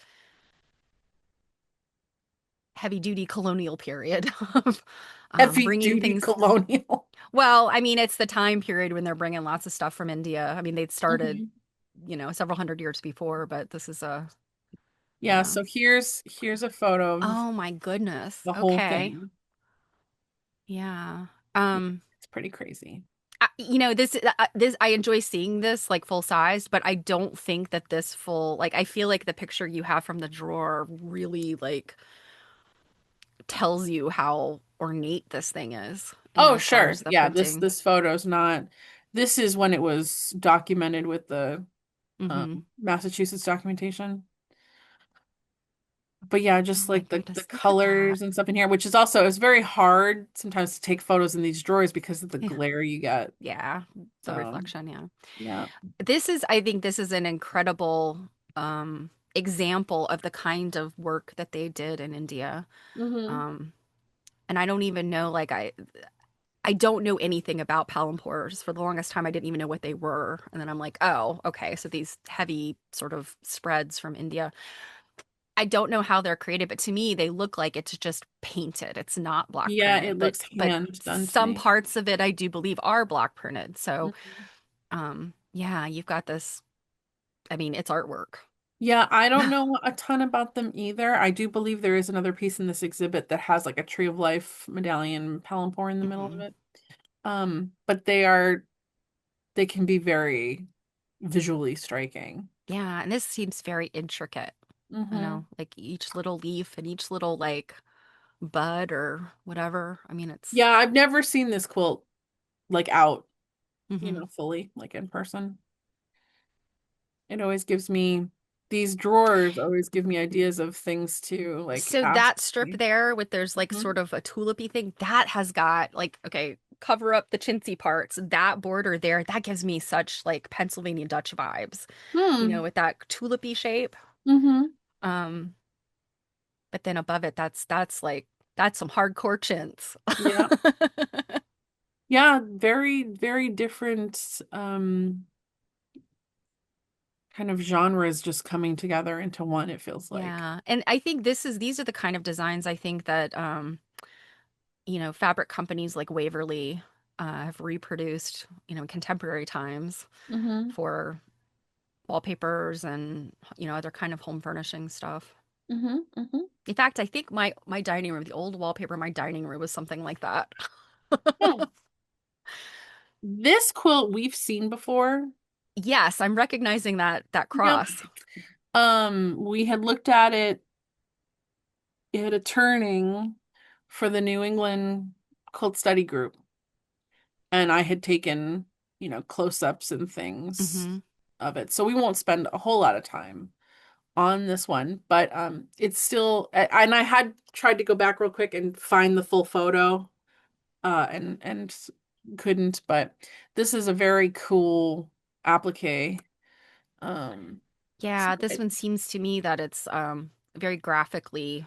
B: heavy duty colonial period of
A: Heavy
B: bringing
A: duty
B: things.
A: colonial.
B: Well, I mean, it's the time period when they're bringing lots of stuff from India. I mean, they'd started,
A: Mhm.
B: several hundred years before, but this is a,
A: Yeah,
B: yeah.
A: so here's a photo of
B: Oh my goodness.
A: the whole
B: Okay.
A: thing.
B: Yeah.
A: Yeah,
B: Um,
A: it's pretty crazy.
B: this I enjoy seeing this like full sized, but I don't think that this full like I feel like the picture you have from the drawer really like tells you how ornate this thing is,
A: Oh,
B: as far as
A: sure.
B: the
A: Yeah, this
B: printing.
A: this photo's not this is when it was documented with the
B: Hmm.
A: Massachusetts documentation. But yeah,
B: Oh
A: just
B: my
A: like the
B: goodness, look at that.
A: colors and stuff in here, which is also it's very hard sometimes to take photos in these drawers because of the
B: Yeah.
A: glare you get.
B: Yeah, the
A: So,
B: reflection, yeah.
A: yeah.
B: I think this is an incredible example of the kind of work that they did in India.
A: Hmm.
B: Um, and I don't even know, like, I don't know anything about palimpors. For the longest time, I didn't even know what they were. And then I'm like, oh, okay. So these heavy sort of spreads from India. I don't know how they're created, but to me, they look like it's just painted. It's not block
A: Yeah,
B: printed,
A: it
B: but
A: looks
B: but
A: hand done to
B: some
A: me.
B: parts of it I do believe are block printed. So,
A: Mhm.
B: yeah, you've got this. I mean, it's artwork.
A: Yeah, I don't know a ton about them either. I do believe there is another piece in this exhibit that has like a Tree of Life medallion Palantir in the middle of
B: Hmm.
A: it. But they can be very visually striking.
B: Yeah, and this seems very intricate.
A: Hmm.
B: Like each little leaf and each little like bud or whatever. I mean, it's.
A: Yeah, I've never seen this quilt like out,
B: Hmm.
A: fully, like in person. It always gives me these drawers always give me ideas of things to like
B: So
A: ask
B: that strip
A: me.
B: there with there's like
A: Hmm.
B: sort of a tulipy thing that has got like okay, cover up the chintzy parts. That border there, that gives me such like Pennsylvania Dutch vibes,
A: Hmm.
B: with that tulipy shape.
A: Hmm.
B: Um, but then above it, that's like that's some hardcore chintz.
A: Yeah. Yeah, very, very different kind of genres just coming together into one, it feels like.
B: Yeah, and I think these are the kind of designs I think that fabric companies like Waverly have reproduced, in contemporary times
A: Hmm.
B: for wallpapers and other kind of home furnishing stuff.
A: Hmm. Hmm.
B: In fact, I think my dining room, the old wallpaper in my dining room was something like that.
A: Hmm. This quilt we've seen before.
B: Yes, I'm recognizing that
A: Yep.
B: cross.
A: We had looked at it a turning for the New England quilt study group, and I had taken, close-ups and things
B: Hmm.
A: of it. So we won't spend a whole lot of time on this one, but it's still and I had tried to go back real quick and find the full photo and couldn't, but this is a very cool applique. So
B: Yeah, this one seems to me that it's very graphically.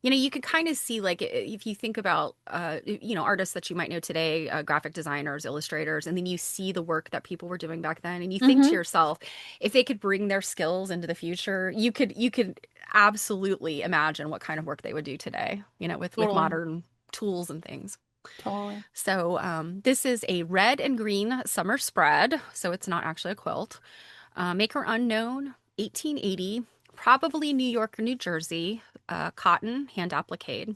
B: You could kind of see like if you think about artists that you might know today, graphic designers, illustrators, and then you see the work that people were doing back then, and you think to
A: hmm.
B: yourself, if they could bring their skills into the future, you could absolutely imagine what kind of work they would do today, with
A: Totally,
B: modern tools and things.
A: totally.
B: So this is a red and green summer spread, so it's not actually a quilt. Maker unknown, 1880, probably New York or New Jersey, cotton, hand appliqué.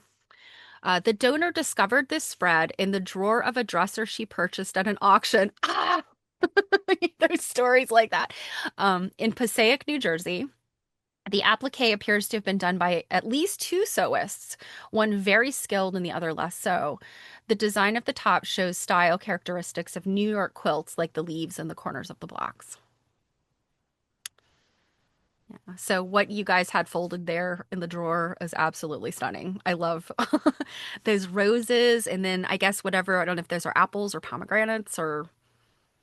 B: The donor discovered this spread in the drawer of a dresser she purchased at an auction. Ah! There's stories like that. In Passaic, New Jersey. The applique appears to have been done by at least two sewists, one very skilled and the other less so. The design of the top shows style characteristics of New York quilts, like the leaves and the corners of the blocks. So what you guys had folded there in the drawer is absolutely stunning. I love those roses and then I guess whatever, I don't know if those are apples or pomegranates or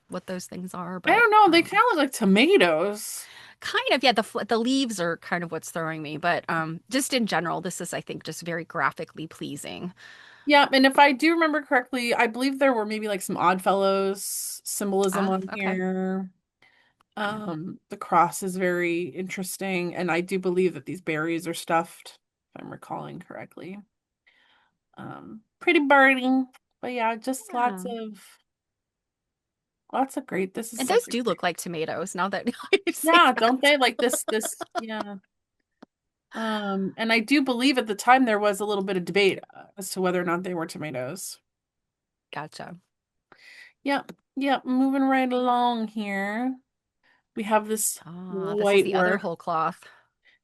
B: what those things are,
A: I
B: but
A: don't know. They kind of look like tomatoes.
B: kind of, yeah, the leaves are kind of what's throwing me, but just in general, this is I think just very graphically pleasing.
A: Yeah, and if I do remember correctly, I believe there were maybe like some Oddfellows symbolism
B: Ah,
A: on
B: okay.
A: here.
B: Yeah.
A: The cross is very interesting, and I do believe that these berries are stuffed, if I'm recalling correctly. Pretty birding. But yeah, just
B: Yeah.
A: lots of great. This is
B: And
A: such
B: those
A: a
B: do
A: great.
B: look like tomatoes now that you say
A: Yeah,
B: that.
A: don't they? Like yeah. And I do believe at the time there was a little bit of debate as to whether or not they were tomatoes.
B: Gotcha.
A: Yep, yep, moving right along here. We have this
B: Ah, this is
A: white
B: the other
A: work.
B: whole cloth.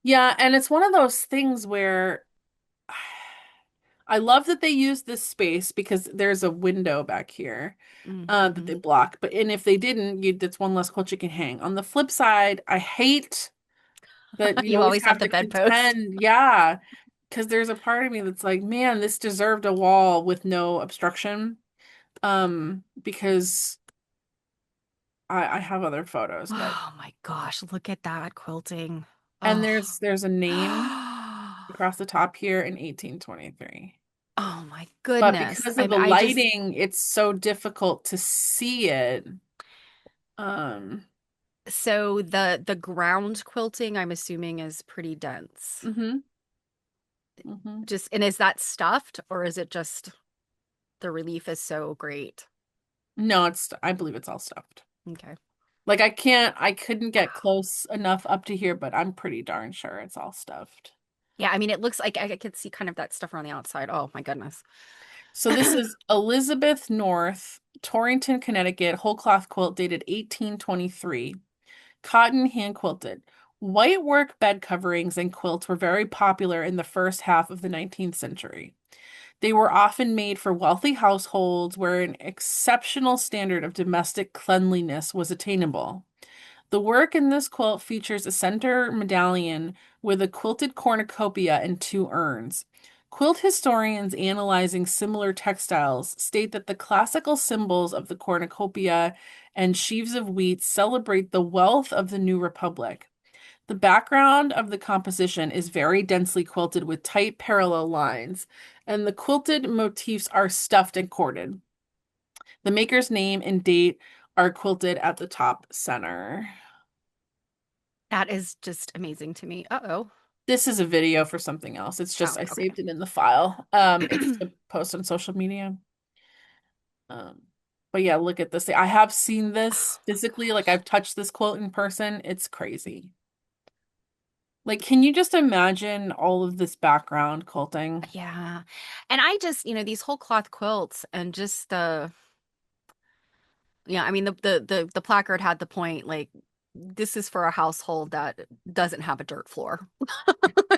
A: Yeah, and it's one of those things where I love that they use this space because there's a window back here that
B: Mm-hmm.
A: they block. But and if they didn't, that's one less quilt you can hang. On the flip side, I hate that you
B: You
A: always
B: always have
A: have
B: the
A: to
B: bedpost.
A: contend. Yeah, because there's a part of me that's like, man, this deserved a wall with no obstruction. Because I have other photos, but
B: Oh my gosh, look at that quilting.
A: and
B: Oh.
A: there's a name across the top here in 1823.
B: Oh my
A: But
B: goodness.
A: because of the
B: I just
A: lighting, it's so difficult to see it. Um,
B: so the ground quilting I'm assuming is pretty dense.
A: hmm hmm
B: Just and is that stuffed or is it just the relief is so great?
A: No, I believe it's all stuffed.
B: Okay.
A: Like I couldn't get close enough up to here, but I'm pretty darn sure it's all stuffed.
B: Yeah, I mean it looks like I could see kind of that stuff around the outside. Oh my goodness.
A: So this is Elizabeth North, Torrington, Connecticut, whole cloth quilt dated 1823. Cotton hand quilted. White work bed coverings and quilts were very popular in the first half of the 19th century. They were often made for wealthy households where an exceptional standard of domestic cleanliness was attainable. The work in this quilt features a center medallion with a quilted cornucopia and two urns. Quilt historians analyzing similar textiles state that the classical symbols of the cornucopia and sheaves of wheat celebrate the wealth of the new republic. The background of the composition is very densely quilted with tight parallel lines, and the quilted motifs are stuffed and corded. The maker's name and date are quilted at the top center.
B: That is just amazing to me. Uh-oh.
A: This is a video for something else. It's just
B: Oh,
A: I
B: okay.
A: saved it in the file. It's to post on social media. Um, but yeah, look at this. I have seen
B: Oh
A: this
B: my
A: physically, like
B: gosh.
A: I've touched this quilt in person. It's crazy. Like, can you just imagine all of this background quilting?
B: Yeah. And I just, these whole cloth quilts and just yeah, I mean the placard had the point like this is for a household that doesn't have a dirt floor.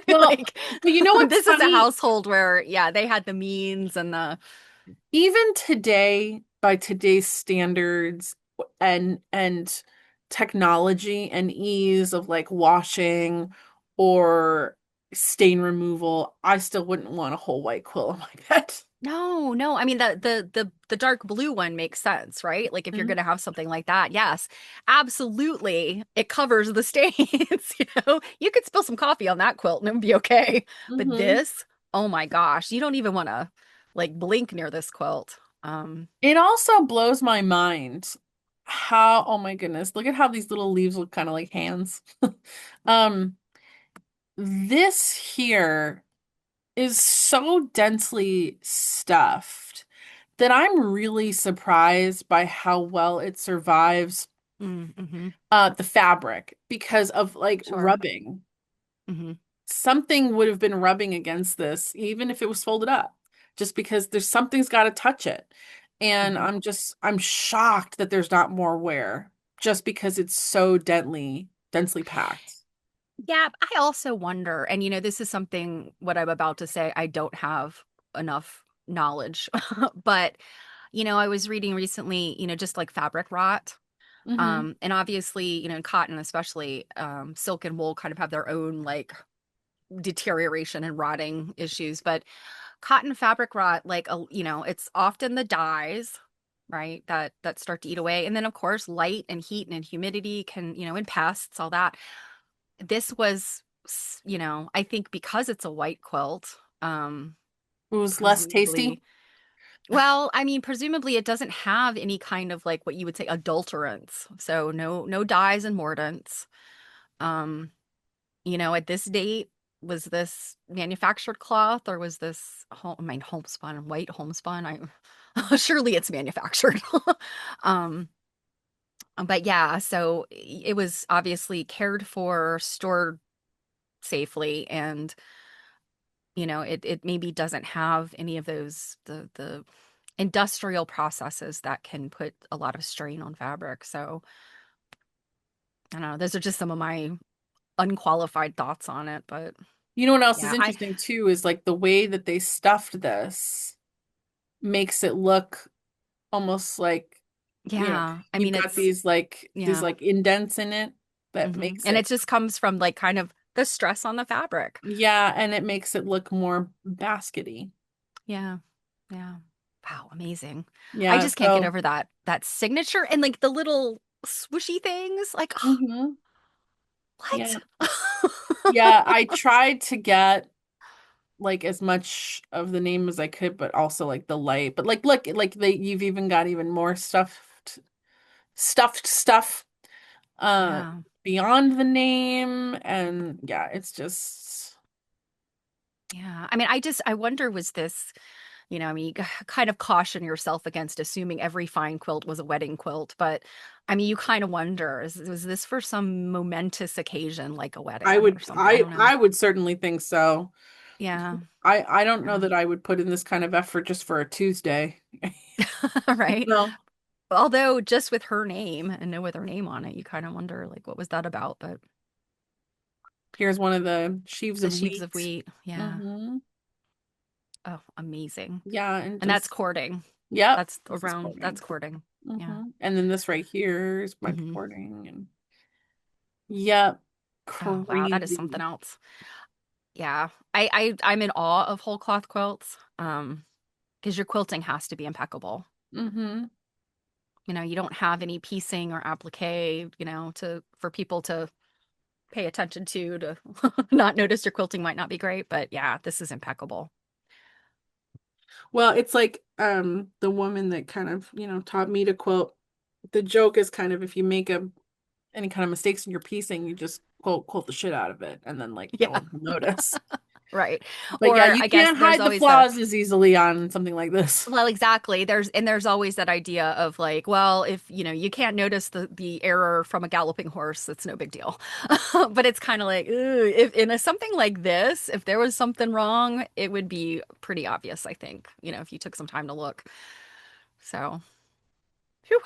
A: Well,
B: Like
A: but you know what's
B: this is a
A: funny?
B: household where yeah, they had the means and the
A: Even today, by today's standards and technology and ease of like washing or stain removal, I still wouldn't want a whole white quilt on my bed.
B: no, no. I mean the dark blue one makes sense, right? Like if you're
A: Mhm.
B: gonna have something like that, yes, absolutely. It covers the stains, you know. You could spill some coffee on that quilt and it would be okay. But
A: Mhm.
B: this, oh my gosh, you don't even want to like blink near this quilt.
A: It also blows my mind how, oh my goodness, look at how these little leaves look kind of like hands. Um, this here is so densely stuffed that I'm really surprised by how well it survives
B: Mm-hmm.
A: the fabric because of like
B: Sure.
A: rubbing.
B: Mm-hmm.
A: Something would have been rubbing against this, even if it was folded up, just because there's something's got to touch it. And
B: Mm-hmm.
A: I'm shocked that there's not more wear just because it's so densely packed.
B: Yeah, I also wonder, and this is something what I'm about to say, I don't have enough knowledge, but I was reading recently, just like fabric rot.
A: Hmm
B: And obviously, in cotton especially, silk and wool kind of have their own like deterioration and rotting issues, but cotton fabric rot, like it's often the dyes, right, that start to eat away. And then of course light and heat and humidity can, and pests, all that. This was, I think because it's a white quilt,
A: It was less tasty.
B: presumably, well, I mean, presumably it doesn't have any kind of like what you would say adulterants. So no dyes and mordants. Um, at this date. was this manufactured cloth or was this homespun, white homespun? Surely it's manufactured. Um, but yeah, so it was obviously cared for, stored safely, and it maybe doesn't have any of those the industrial processes that can put a lot of strain on fabric. So I don't know. Those are just some of my unqualified thoughts on it, but
A: You know what else is
B: yeah, I
A: interesting too is like the way that they stuffed this makes it look almost like,
B: yeah, I
A: you've
B: mean
A: got
B: it's
A: these
B: yeah.
A: like indents in it that makes
B: And it
A: it,
B: just comes from like kind of the stress on the fabric.
A: yeah, and it makes it look more baskety.
B: Yeah. Yeah. Wow, amazing. I
A: Yeah,
B: just can't get
A: so
B: over that signature and like the little swooshy things. Like,
A: mhm. Yeah.
B: what?
A: Yeah, I tried to get like as much of the name as I could, but also like the light. But like look, like you've even got even more stuffed stuff uh
B: Yeah.
A: beyond the name, and yeah, it's just
B: Yeah. I mean, I wonder, was this, I mean, you kind of caution yourself against assuming every fine quilt was a wedding quilt, but I mean, you kind of wonder, was this for some momentous occasion like a wedding or something? I don't know.
A: I would certainly think so.
B: Yeah.
A: I don't know
B: Yeah.
A: that I would put in this kind of effort just for a Tuesday.
B: Right.
A: No.
B: Although just with her name and no other name on it, you kind of wonder like what was that about? But
A: Here's one of the sheaves
B: the
A: of
B: sheaves of
A: wheat.
B: wheat, yeah.
A: Hmm.
B: Oh, amazing.
A: Yeah, and
B: And that's
A: just
B: courting.
A: yep,
B: That's
A: this is
B: around, that's
A: courting.
B: courting. Yeah.
A: And then this right here is my
B: Hmm.
A: courting, and yep,
B: Oh, wow, that is
A: crazy.
B: something else. Yeah. I'm in awe of whole cloth quilts. Because your quilting has to be impeccable.
A: Hmm.
B: You don't have any piecing or applique, to for people to pay attention to not notice your quilting might not be great, but yeah, this is impeccable.
A: Well, it's like the woman that kind of, taught me to quilt. The joke is kind of if you make any kind of mistakes in your piecing, you just quote the shit out of it, and then like no
B: Yeah.
A: one will notice.
B: Right.
A: But yeah,
B: Or
A: you
B: I guess
A: can't
B: there's
A: hide the
B: always the
A: flaws as easily on something like this.
B: well, exactly. There's always that idea of like, well, if you can't notice the error from a galloping horse, it's no big deal. But it's kind of like, ugh, if in something like this, if there was something wrong, it would be pretty obvious, I think, if you took some time to look. So, phew.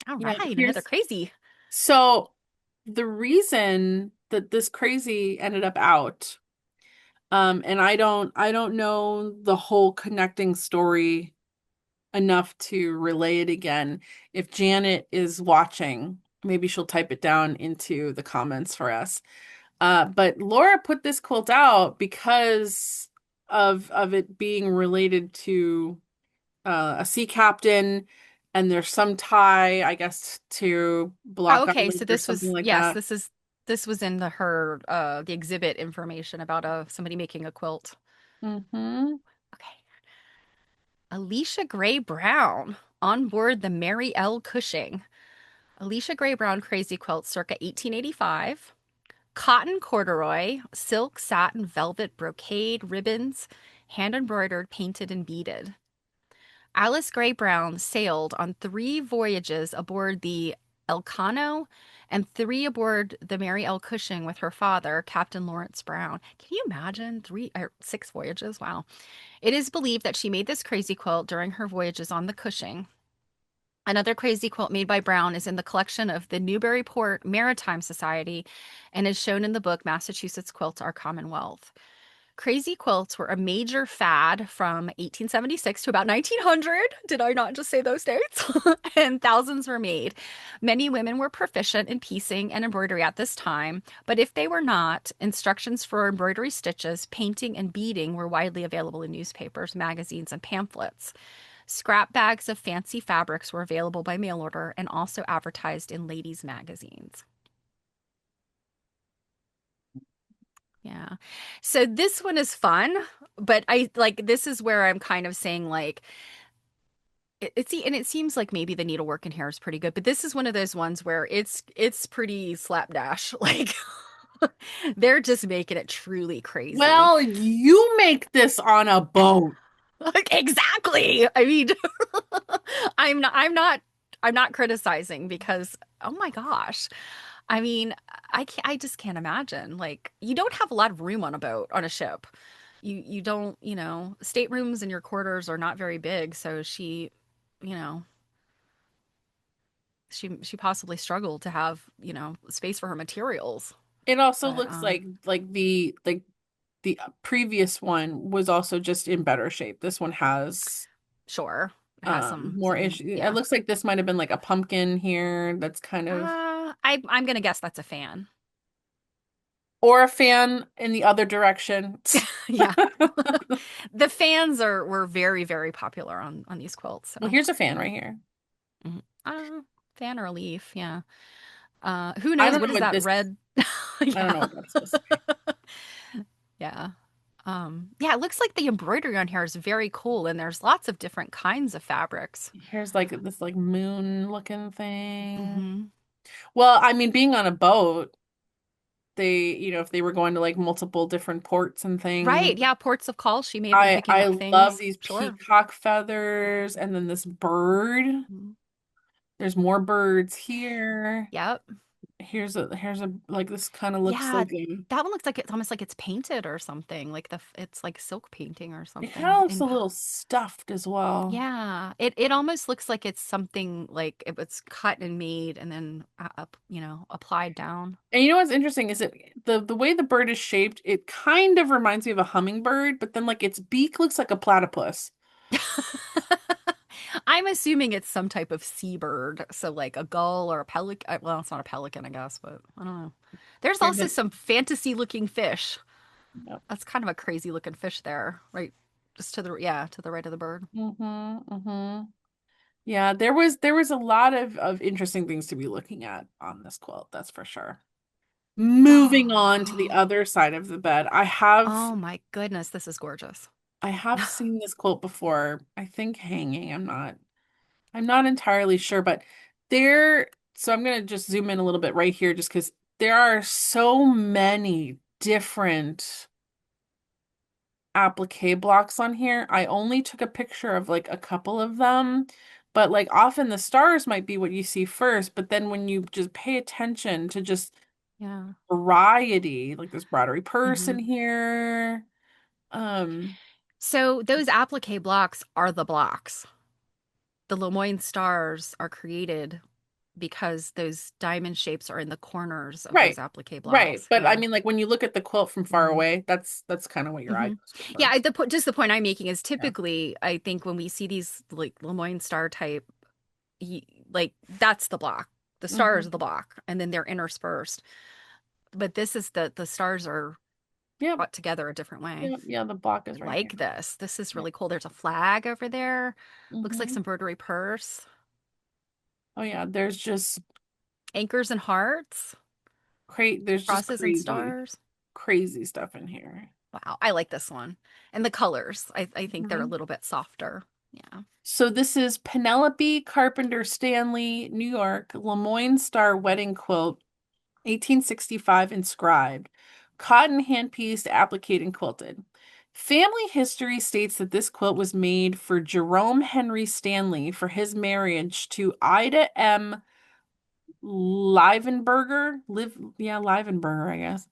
B: All
A: Yeah,
B: right, another
A: here's
B: crazy.
A: so the reason that this crazy ended up out, and I don't know the whole connecting story enough to relay it again. If Janet is watching, maybe she'll type it down into the comments for us. But Laura put this quilt out because of it being related to a sea captain, and there's some tie, I guess, to
B: Oh,
A: Block
B: okay,
A: Island
B: so
A: or
B: this
A: something
B: was
A: like
B: yes,
A: that.
B: this was in the exhibit information about somebody making a quilt.
A: Hmm.
B: Okay. Alicia Gray Brown on board the Mary L. Cushing. Alicia Gray Brown Crazy Quilt circa 1885. Cotton corduroy, silk, satin, velvet, brocade, ribbons, hand embroidered, painted, and beaded. Alice Gray Brown sailed on 3 voyages aboard the Elcano and 3 aboard the Mary L. Cushing with her father, Captain Lawrence Brown. Can you imagine 6 voyages? Wow. It is believed that she made this crazy quilt during her voyages on the Cushing. Another crazy quilt made by Brown is in the collection of the Newburyport Maritime Society and is shown in the book Massachusetts Quilts Our Commonwealth. Crazy quilts were a major fad from 1876 to about 1900. Did I not just say those dates? And thousands were made. Many women were proficient in piecing and embroidery at this time, but if they were not, instructions for embroidery stitches, painting, and beading were widely available in newspapers, magazines, and pamphlets. Scrap bags of fancy fabrics were available by mail order and also advertised in ladies' magazines. Yeah. So this one is fun, but I like this is where I'm kind of saying like and it seems like maybe the needlework in here is pretty good, but this is one of those ones where it's pretty slapdash. Like They're just making it truly crazy.
A: Well, you make this on a boat.
B: Like, exactly. I mean, I'm not criticizing because oh my gosh. I mean, I just can't imagine. Like, you don't have a lot of room on a boat, on a ship. You don't, staterooms in your quarters are not very big, so you know, she possibly struggled to have, space for her materials.
A: It also
B: But
A: looks like the previous one was also just in better shape. This one has
B: sure, it has some
A: more
B: some
A: issue. It
B: yeah.
A: looks like this might have been like a pumpkin here that's kind of
B: I'm gonna guess that's a fan.
A: or a fan in the other direction.
B: Yeah. The fans were very, very popular on these quilts.
A: Well,
B: So
A: here's a fan right here.
B: mhm. Fan or a leaf, yeah. Who
A: I
B: knows?
A: don't
B: What
A: know
B: is
A: what
B: that
A: this
B: red?
A: I don't
B: Yeah.
A: know what that's supposed to be.
B: Yeah. Yeah, it looks like the embroidery on here is very cool, and there's lots of different kinds of fabrics.
A: Here's like this like moon looking thing.
B: Hmm.
A: Well, I mean, being on a boat, if they were going to like multiple different ports and things,
B: Right, yeah, ports of call. She may have been
A: I
B: picking up
A: love
B: things.
A: these
B: Sure.
A: peacock feathers and then this bird.
B: Mhm.
A: There's more birds here.
B: Yep.
A: Here's a like this kind of looks
B: Yeah,
A: like a
B: that one looks like it's almost like it's painted or something. Like it's like silk painting or
A: it kind of
B: something.
A: looks a
B: And
A: little stuffed as well.
B: yeah, it almost looks like it's something like it was cut and made and then up, applied down.
A: And you know what's interesting is the way the bird is shaped, it kind of reminds me of a hummingbird, but then like its beak looks like a platypus.
B: I'm assuming it's some type of seabird, so like a gull or a pelican. Well, it's not a pelican, I guess, but I don't know. There's
A: Here's
B: also
A: a
B: some fantasy looking fish.
A: yep.
B: That's kind of a crazy looking fish there, right? Just to the right of the bird.
A: Mm-hmm. Yeah, there was a lot of interesting things to be looking at on this quilt, that's for sure. Moving on to the
B: Oh,
A: other side of the bed, I have
B: oh my goodness, this is gorgeous.
A: I have seen this quilt before. I think hanging. I'm not entirely sure, but there so I'm gonna just zoom in a little bit right here just because there are so many different applique blocks on here. I only took a picture of like a couple of them, but like often the stars might be what you see first, but then when you just pay attention to just
B: Yeah.
A: variety, like this broderie purse in
B: Hmm.
A: here. Um,
B: So those applique blocks are the blocks. The Lemoyne stars are created because those diamond shapes are in the corners of those
A: right.
B: applique
A: Right.
B: blocks.
A: But I
B: Yeah.
A: mean like when you look at the quilt from far
B: Hmm.
A: away, that's kind of what your eye
B: Hmm.
A: goes to
B: Yeah,
A: first.
B: just the point I'm making is
A: Yeah.
B: typically I think when we see these like Lemoyne star type, y- like that's the block. The stars
A: Hmm.
B: are the block, and then they're interspersed. But this is the stars are
A: Yep.
B: brought together a different way.
A: Yep. Yeah, the block
B: I
A: is right here.
B: like this. This is
A: Yeah.
B: really cool. There's a flag over there. Looks like
A: Hmm.
B: some embroidery purse,
A: Oh yeah, there's just
B: anchors and hearts,
A: there's just
B: crosses and
A: crazy,
B: stars.
A: crazy stuff in here.
B: Wow, I like this one. And the colors, I think they're a
A: Mhm.
B: little bit softer. Yeah.
A: So this is Penelope Carpenter Stanley, New York, Lemoyne Star Wedding Quilt, 1865 inscribed. Cotton hand-pieced, appliqued, and quilted. Family history states that this quilt was made for Jerome Henry Stanley for his marriage to Ida M. Livenberger, I guess,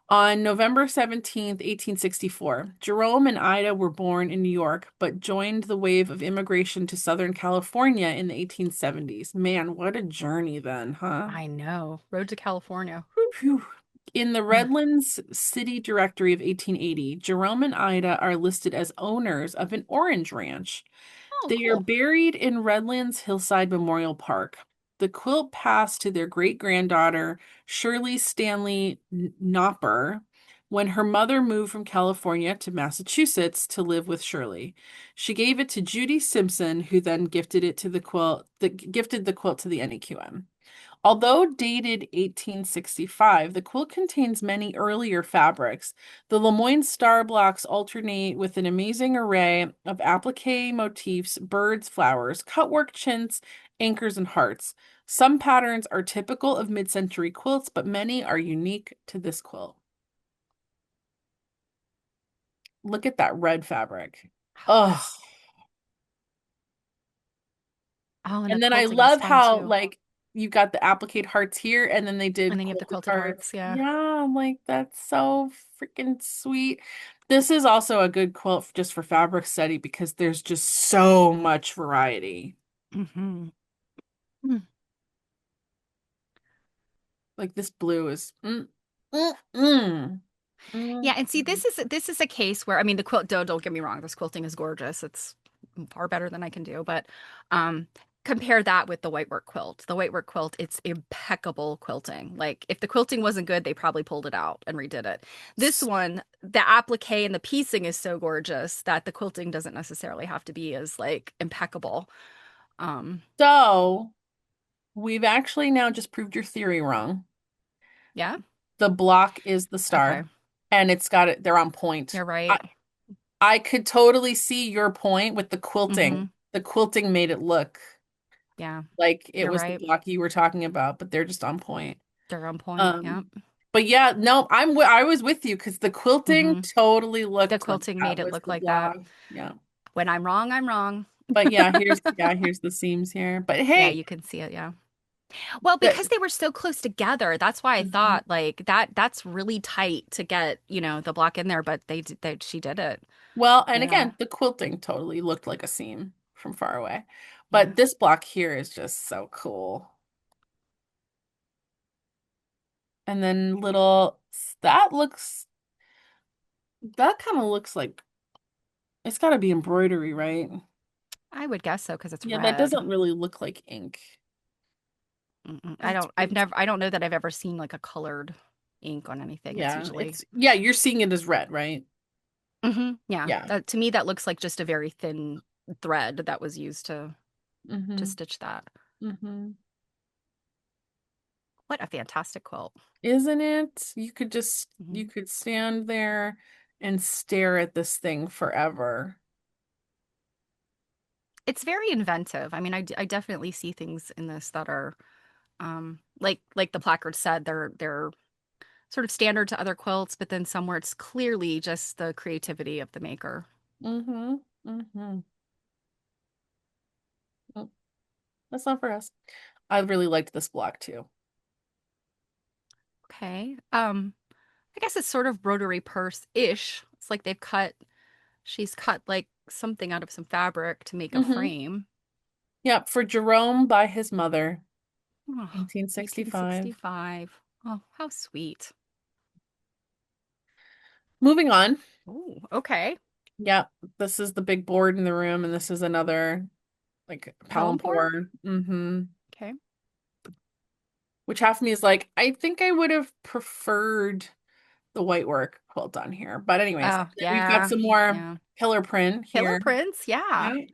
A: on November 17th, 1864. Jerome and Ida were born in New York, but joined the wave of immigration to Southern California in the 1870s. Man, what a journey then, huh?
B: I know. Road to California.
A: Phew. In the
B: Whew.
A: Redlands City Directory of 1880, Jerome and Ida are listed as owners of an orange ranch.
B: Oh,
A: They are
B: cool.
A: buried in Redlands Hillside Memorial Park. The quilt passed to their great-granddaughter, Shirley Stanley Knopper, when her mother moved from California to Massachusetts to live with Shirley. She gave it to Judy Simpson, who then gifted the quilt to the NEQM. Although dated 1865, the quilt contains many earlier fabrics. The Lemoyne star blocks alternate with an amazing array of applique motifs, birds, flowers, cutwork chintz, anchors, and hearts. Some patterns are typical of mid-century quilts, but many are unique to this quilt. Look at that red fabric.
B: Oh,
A: Oh,
B: that's oh, and the
A: and then I
B: quilting is
A: love
B: fun
A: how
B: too.
A: like you got the applique hearts here, and then they
B: And
A: did
B: then you have the
A: quilted
B: quilted
A: hearts.
B: hearts, yeah.
A: Yeah, I'm like that's so freaking sweet. This is also a good quilt just for fabric study because there's just so much variety.
B: Hmm.
A: Like this blue is mm, mm,
B: Yeah,
A: mm,
B: and see,
A: mm.
B: this is a case where I mean the quilt don't get me wrong, this quilting is gorgeous. It's far better than I can do, but um compare that with the whitework quilt. The whitework quilt, it's impeccable quilting. Like if the quilting wasn't good, they probably pulled it out and redid it. This one, the applique and the piecing is so gorgeous that the quilting doesn't necessarily have to be as like impeccable. Um
A: So we've actually now just proved your theory wrong.
B: yeah.
A: The block is the
B: Okay.
A: star, and it's got it, they're on point.
B: You're right.
A: I could totally see your point with the quilting.
B: Hmm.
A: The quilting made it look
B: Yeah.
A: like it
B: You're
A: was the
B: right.
A: block you were talking about, but they're just on point.
B: They're on point. Yeah.
A: Um, but yeah, no, I was with you because the quilting
B: Hmm.
A: totally
B: The
A: looked like
B: quilting
A: that
B: made it
A: was
B: look
A: the
B: like that.
A: block. Yeah.
B: When I'm wrong, I'm wrong.
A: But yeah, here's the seams here. But
B: Yeah,
A: hey,
B: you can see it. Yeah. Well, because
A: the,
B: they were so close together, that's why I
A: Mhm.
B: thought like that's really tight to get, the block in there, but she did it.
A: Well, and
B: Yeah.
A: again, the quilting totally looked like a seam from far away.
B: Yeah.
A: But this block here is just so cool. And then that looks, that kind of looks like it's got to be embroidery, right?
B: I would guess so because it's
A: Yeah, that
B: red.
A: doesn't really look like ink.
B: Mm-mm.
A: It's, it's
B: I don't know that I've ever seen like a colored ink on anything. It's
A: yeah,
B: usually,
A: you're seeing it as red, right?
B: yeah.
A: Yeah.
B: That to me that looks like just a very thin thread that was used to
A: Mm-hmm.
B: stitch that.
A: Mm-hmm.
B: What a fantastic quilt.
A: Isn't it? You
B: Hmm.
A: could stand there and stare at this thing forever.
B: It's very inventive. I mean, I definitely see things in this that are like the placard said, they're sort of standard to other quilts, but then somewhere it's clearly just the creativity of the maker.
A: Mm-hmm. Mm-hmm. Oh, that's not for us. I really liked this block too.
B: Okay. I guess it's sort of rotary purse-ish. It's like she's cut like something out of some fabric to make a
A: Mm-hmm.
B: frame.
A: Yep, for Jerome by his mother,
B: Oh,
A: 1865.
B: 1865. Oh, how sweet.
A: Moving on.
B: Oh, okay.
A: Yep, this is the big board in the room, and this is another like
B: Palampour?
A: Palampour. Mm-hmm.
B: Okay.
A: Which half of me is like, I think I would have preferred the white work quilt on here. But anyways,
B: Oh,
A: then we've got
B: yeah.
A: some more
B: Yeah.
A: pillar print
B: Pillar
A: here,
B: prints, yeah.
A: right?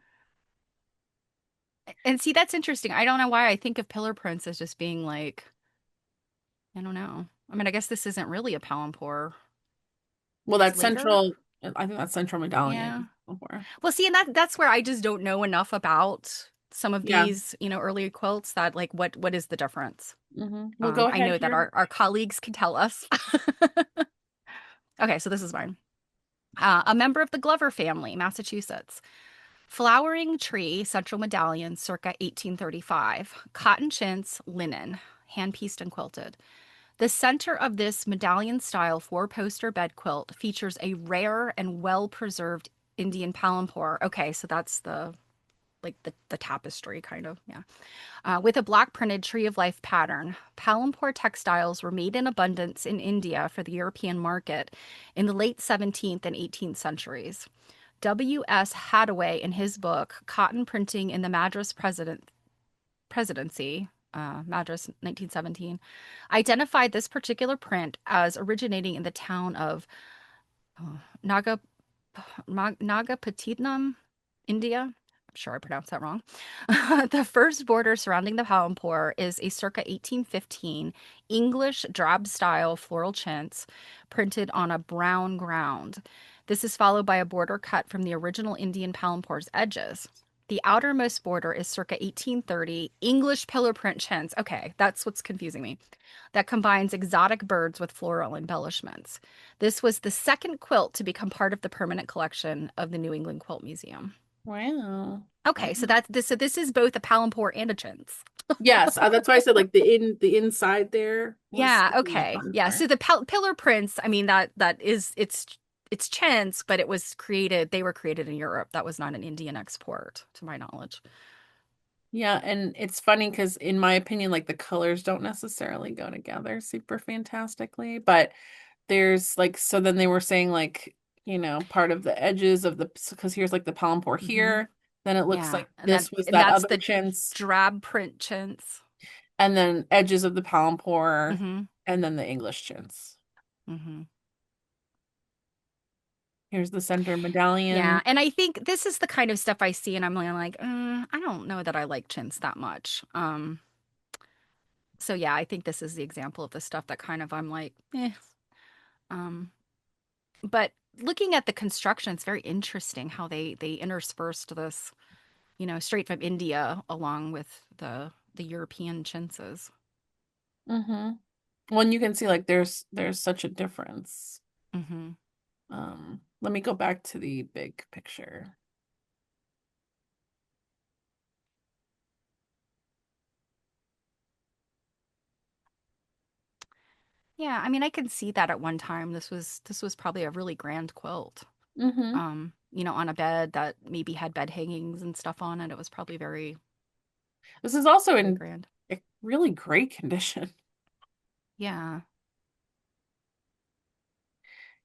B: And see, that's interesting. I don't know why I think of pillar prints as just being like, I don't know. I mean, I guess this isn't really a Palampour.
A: Well,
B: It's
A: that's
B: later.
A: central. I think that's central
B: Yeah.
A: medallion. Before.
B: Well, see, and that's where I just don't know enough about some of
A: Yeah.
B: these, early quilts that like what is the difference?
A: Well, go
B: I
A: ahead
B: know that
A: here.
B: our colleagues can tell us. Okay, so this is mine. A member of the Glover family, Massachusetts. Flowering tree, central medallion, circa 1835. Cotton chintz, linen, hand pieced and quilted. The center of this medallion style four-poster bed quilt features a rare and well-preserved Indian palampour. Okay, so that's the tapestry kind of, yeah. With a block printed tree of life pattern. Palampour textiles were made in abundance in India for the European market in the late 17th and 18th centuries. W.S. Hadaway, in his book Cotton Printing in the Presidency, Madras 1917, identified this particular print as originating in the town of Naga, Nagapattinam, India. I'm sure I pronounced that wrong. The first border surrounding the Palanpur is a circa 1815 English drab style floral chintz printed on a brown ground. This is followed by a border cut from the original Indian Palanpur's edges. The outermost border is circa 1830 English pillar print chintz. Okay, that's what's confusing me. That combines exotic birds with floral embellishments. This was the second quilt to become part of the permanent collection of the New England Quilt Museum.
A: Wow.
B: Okay, so
A: Wow.
B: that's this. So this is both a Palimpor and a chintz.
A: Yes, that's why I said like the inside there was
B: Yeah.
A: the
B: Okay.
A: fun
B: Yeah.
A: part.
B: So the pillar prints. I mean that is it's chintz, but it was created. They were created in Europe. That was not an Indian export, to my knowledge.
A: Yeah, and it's funny because in my opinion, like the colors don't necessarily go together super fantastically, but there's like so then they were saying like, part of the edges of the because here's like the Palantir
B: Hmm.
A: here, then it looks
B: Yeah,
A: like this was
B: and
A: that
B: that's
A: other
B: the
A: chintz,
B: drab print chintz.
A: and then edges of the Palantir,
B: Hmm.
A: and then the English chintz.
B: Hmm.
A: Here's the center medallion.
B: Yeah, and I think this is the kind of stuff I see, and I'm like, I don't know that I like chintz that much. So yeah, I think this is the example of the stuff that kind of I'm like, eh. Um, but looking at the construction, it's very interesting how they interspersed this, straight from India along with the European chintzes.
A: Mm-hmm. Well, and you can see like there's such a difference.
B: Hmm.
A: Let me go back to the big picture.
B: Yeah, I mean, I can see that at one time. This was probably a really grand quilt.
A: Mm-hmm.
B: On a bed that maybe had bed hangings and stuff on it. It was probably very,
A: This is also
B: very
A: in
B: grand.
A: a really great condition.
B: Yeah.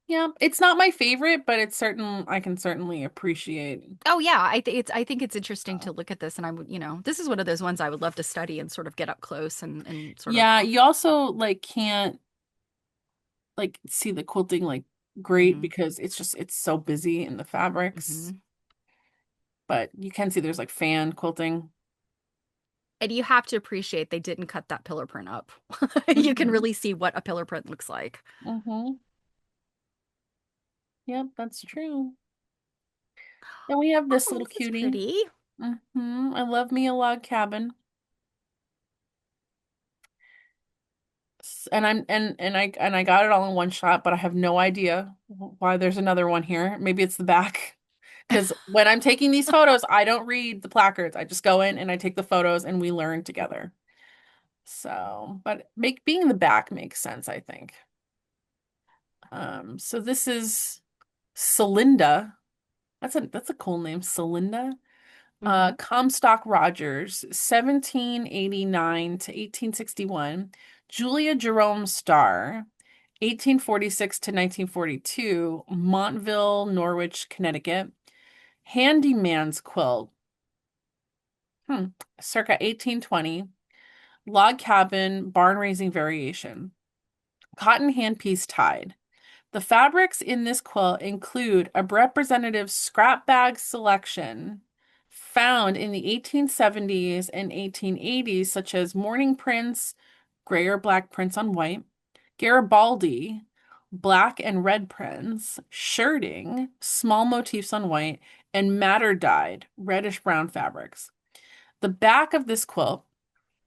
A: Yeah, it's not my favorite, but it's certain I can certainly appreciate.
B: Oh yeah, I think it's interesting
A: uh,
B: to look at this and I would, this is one of those ones I would love to study and sort of get up close and sort of
A: Yeah, you also like can't like see the quilting like great
B: hmm
A: because it's so busy in the fabrics,
B: hmm
A: but you can see there's like fan quilting.
B: And you have to appreciate they didn't cut that pillar print up. You can
A: Mm-hmm.
B: really see what a pillar print looks like.
A: Mm-hmm. Yep, that's true. Then we have this
B: Oh,
A: little
B: this is
A: cutie.
B: pretty.
A: I love me a log cabin. And I got it all in one shot, but I have no idea why there's another one here. Maybe it's the back. Because when I'm taking these photos, I don't read the placards. I just go in and I take the photos and we learn together. So, but being in the back makes sense, I think. So this is Celinda. That's a cool name, Celinda.
B: Hmm.
A: Comstock Rogers, 1789 to 1861. Julia Jerome Starr, 1846 to 1942, Montville, Norwich, Connecticut. Handyman's Quilt, hmm, circa 1820. Log cabin, barn raising variation. Cotton handpiece tied. The fabrics in this quilt include a representative scrap bag selection found in the 1870s and 1880s, such as morning prints, gray or black prints on white, Garibaldi, black and red prints, shirting, small motifs on white, and madder dyed reddish brown fabrics. The back of this quilt,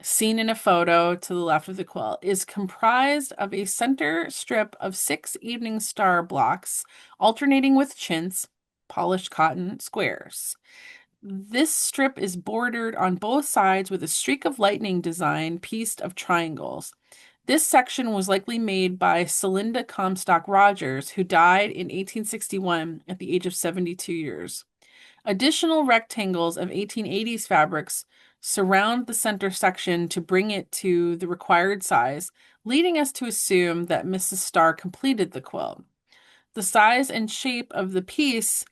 A: seen in a photo to the left of the quilt, is comprised of a center strip of 6 evening star blocks, alternating with chintz, polished cotton squares. This strip is bordered on both sides with a streak of lightning design pieced of triangles. This section was likely made by Celinda Comstock Rogers, who died in 1861 at the age of 72 years. Additional rectangles of 1880s fabrics surround the center section to bring it to the required size, leading us to assume that Mrs. Starr completed the quilt. The size and shape of the piece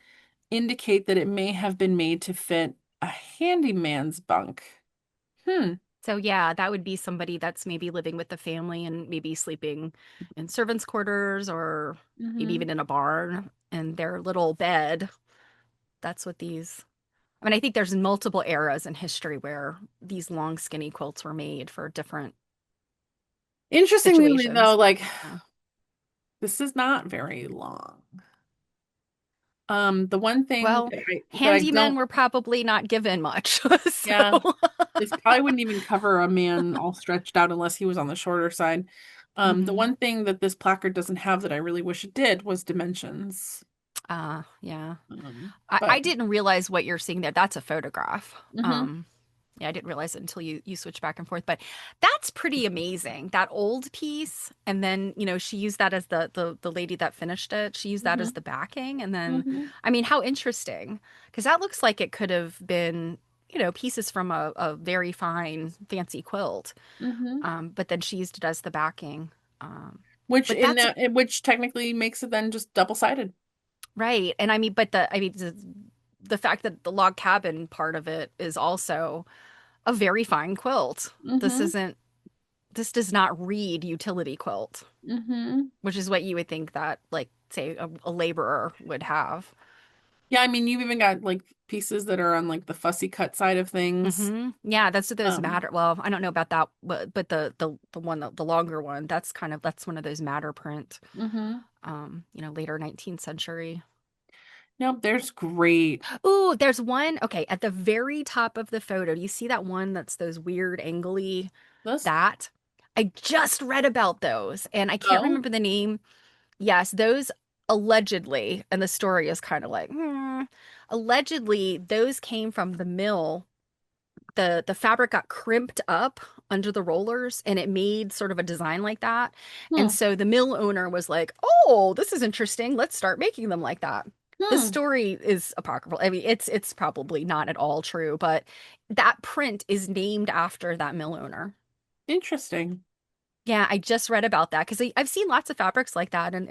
A: indicate that it may have been made to fit a handyman's bunk. Hmm.
B: So yeah, that would be somebody that's maybe living with the family and maybe sleeping in servants' quarters or maybe
A: Mm-hmm.
B: even in a barn and their little bed. That's what these. I mean, I think there's multiple eras in history where these long skinny quilts were made for different
A: Interestingly, though,
B: situations.
A: like
B: Yeah.
A: this is not very long. The one thing
B: Well,
A: that I
B: handymen
A: don't,
B: were probably not given much. So,
A: yeah, this probably wouldn't even cover a man all stretched out unless he was on the shorter side. The
B: hmm
A: one thing that this placard doesn't have that I really wish it did was dimensions.
B: yeah. I
A: But
B: didn't realize what you're seeing there. That's a photograph.
A: hmm
B: Yeah, I didn't realize it until you switch back and forth. But that's pretty amazing. That old piece, and then she used that as the lady that finished it. She used that
A: hmm
B: as the backing, and then
A: hmm
B: I mean, how interesting? Because that looks like it could have been pieces from a very fine fancy quilt.
A: hmm
B: But then she used it as the backing. Um,
A: which
B: but
A: in
B: that's
A: that, which technically makes it then just double-sided.
B: right. And I mean, but the fact that the log cabin part of it is also a very fine quilt. This
A: hmm
B: isn't this does not read utility quilt,
A: hmm
B: which is what you would think that, like, say, a laborer would have.
A: Yeah, I mean, you've even got like pieces that are on like the fussy cut side of things.
B: Yeah, that's what those
A: Um,
B: matter. Well, I don't know about that, but the one the longer one, that's one of those matter print,
A: hmm
B: later 19th century.
A: Nope, there's great.
B: Ooh, there's one. Okay, at the very top of the photo, do you see that one that's those weird angly
A: This?
B: that? I just read about those and I can't
A: Oh.
B: remember the name. Yes, those allegedly, and the story is kind of like, allegedly, those came from the mill. The fabric got crimped up under the rollers and it made sort of a design like that. And
A: Hmm.
B: so the mill owner was like, "Oh, this is interesting. Let's start making them like that." This
A: Hmm.
B: story is apocryphal. I mean, it's probably not at all true, but that print is named after that mill owner.
A: Interesting.
B: Yeah, I just read about that because I've seen lots of fabrics like that, and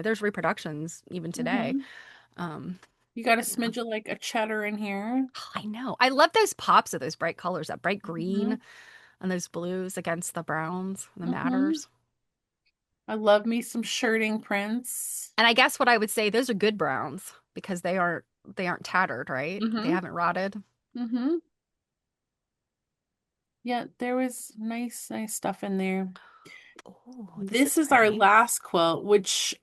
B: there's reproductions even today.
A: hmm
B: Um,
A: You got a
B: yeah,
A: smidge of like a cheddar in here.
B: I know. I love those pops of those bright colors, that bright
A: hmm
B: green and those blues against the browns, the
A: hmm
B: matters.
A: I love me some shirting prints.
B: And I guess what I would say, those are good browns because they aren't tattered, right? They
A: hmm
B: haven't rotted.
A: hmm Yeah, there was nice stuff in there.
B: Oh, this is
A: This is our
B: pretty.
A: last quilt, which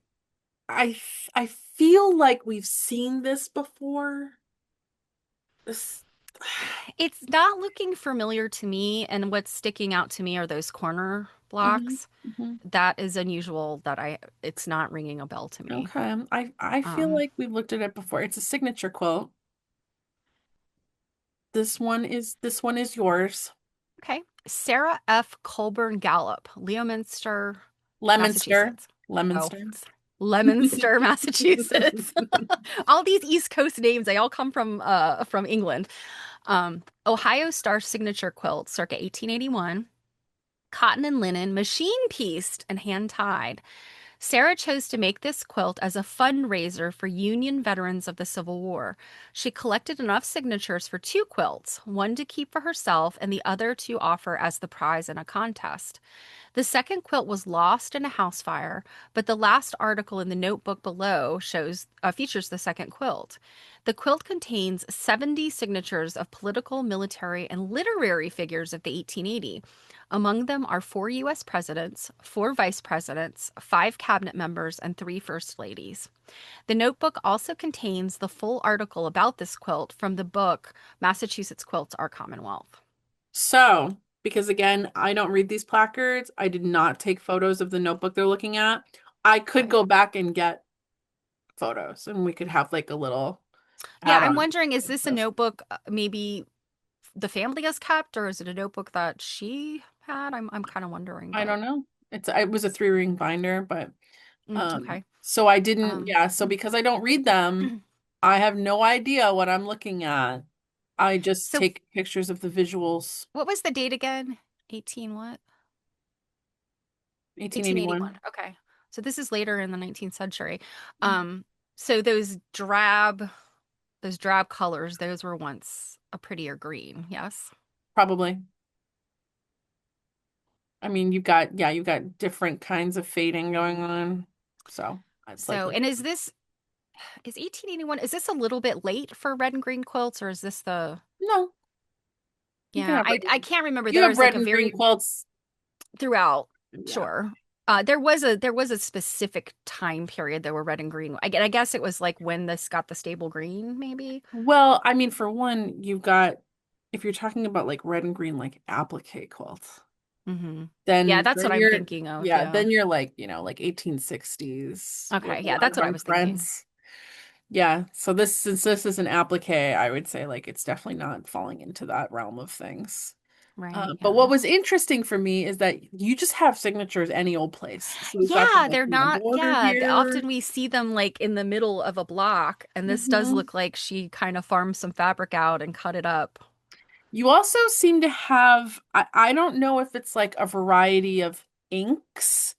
A: I feel like we've seen this before. This.
B: It's not looking familiar to me, and what's sticking out to me are those corner
A: hmm
B: blocks.
A: hmm
B: That is unusual that it's not ringing a bell to me.
A: Okay. I feel
B: Um,
A: like we've looked at it before. It's a signature quilt. This one is yours.
B: okay. Sarah F. Colburn Gallup, Leominster,
A: Lemonster.
B: Massachusetts. Oh,
A: Lemonster.
B: Leominster, Massachusetts. All these East Coast names, they all come from England. Ohio Star signature quilt, circa 1881. Cotton and linen, machine pieced and hand tied. Sarah chose to make this quilt as a fundraiser for Union veterans of the Civil War. She collected enough signatures for two quilts, one to keep for herself and the other to offer as the prize in a contest. The second quilt was lost in a house fire, but the last article in the notebook below features the second quilt. The quilt contains 70 signatures of political, military, and literary figures of the 1880. Among them are four U.S. presidents, four vice presidents, five cabinet members, and three first ladies. The notebook also contains the full article about this quilt from the book Massachusetts Quilts Our Commonwealth.
A: So, because again, I don't read these placards, I did not take photos of the notebook they're looking at. I could
B: Okay.
A: go back and get photos and we could have like a little
B: Yeah, I'm
A: add-on
B: wondering, is
A: and
B: this a
A: stuff.
B: notebook maybe the family has kept, or is it a notebook that she had? I'm kind of wondering,
A: I
B: but
A: don't know. It was a three-ring binder, but
B: okay.
A: so I didn't,
B: Um,
A: yeah, so because I don't read them, I have no idea what I'm looking at. I just
B: so
A: take pictures of the visuals.
B: what was the date again? 18 what? 1881.
A: 1881.
B: Okay. So this is later in the 19th century. Um, so those drab colors, those were once a prettier green, yes?
A: Probably. I mean, you've got different kinds of fading going on. So it's
B: So,
A: likely.
B: and is 1881, is this a little bit late for red and green quilts, or is this the
A: No, you can
B: yeah,
A: have
B: I can't remember.
A: you
B: There
A: have
B: was like
A: red
B: a
A: and green
B: very
A: quilts.
B: throughout,
A: Yeah.
B: sure. There was a specific time period that were red and green. I guess it was like when this got the stable green, maybe.
A: Well, I mean, for one, you've got, if you're talking about like red and green, like applique quilts,
B: Hmm. Yeah,
A: then
B: that's what
A: then
B: I'm
A: you're,
B: thinking of.
A: yeah,
B: Yeah.
A: then you're like, like 1860s with
B: Okay.
A: a
B: Yeah,
A: lot
B: that's
A: of
B: what I
A: red
B: was thinking.
A: prints. Yeah, so this, since this is an applique, I would say like it's definitely not falling into that realm of things.
B: Right.
A: But what
B: Yeah.
A: was interesting for me is that you just have signatures any old place. So we've got the
B: Yeah,
A: like
B: they're
A: on the
B: not.
A: border
B: Yeah,
A: here.
B: often we see them like in the middle of a block, and this does
A: Hmm.
B: look like she kind of farmed some fabric out and cut it up.
A: You also seem to have, I don't know if it's like a variety of inks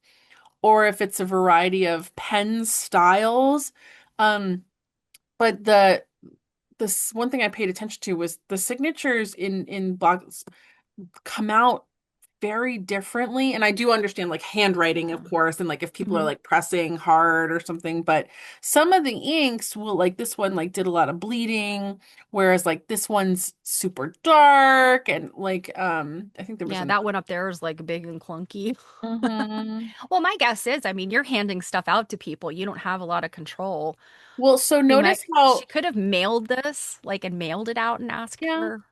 A: or if it's a variety of pen styles. Um, but this one thing I paid attention to was the signatures in blogs come out very differently. And I do understand like handwriting, of
B: Yeah.
A: course, and like if people are
B: Hmm.
A: like pressing hard or something, but some of the inks will, like this one like did a lot of bleeding, whereas like this one's super dark and like I think there was
B: Yeah,
A: another.
B: that one up there is like big and clunky.
A: Hmm.
B: Well, my guess is, I mean, you're handing stuff out to people. You don't have a lot of control.
A: Well, so notice
B: She
A: how,
B: could have mailed this, like, and mailed it out and asked
A: yeah.
B: for,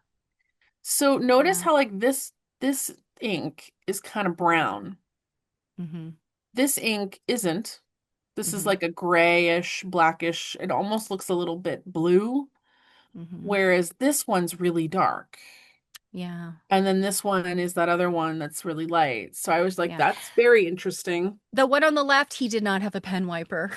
A: So notice
B: yeah.
A: how like this ink is kind of brown.
B: Hmm.
A: This ink isn't. This is
B: Hmm.
A: like a grayish, blackish. It almost looks a little bit blue,
B: Hmm.
A: whereas this one's really dark.
B: Yeah.
A: And then this one is that other one that's really light. So I was like,
B: Yeah.
A: that's very interesting.
B: The one on the left, he did not have a pen wiper.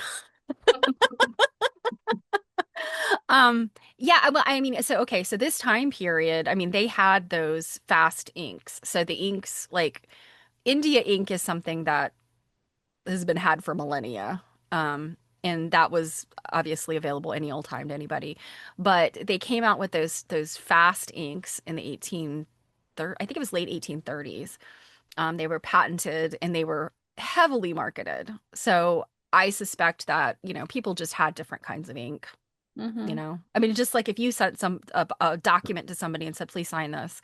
B: Yeah, well, I mean, so okay, so this time period, I mean, they had those fast inks. So the inks, like India ink is something that has been had for millennia. And that was obviously available any old time to anybody. But they came out with those fast inks in the 1830, I think it was late 1830s. They were patented and they were heavily marketed. So I suspect that, people just had different kinds of ink.
A: Hmm.
B: I mean, just like if you sent a document to somebody and said, please sign this,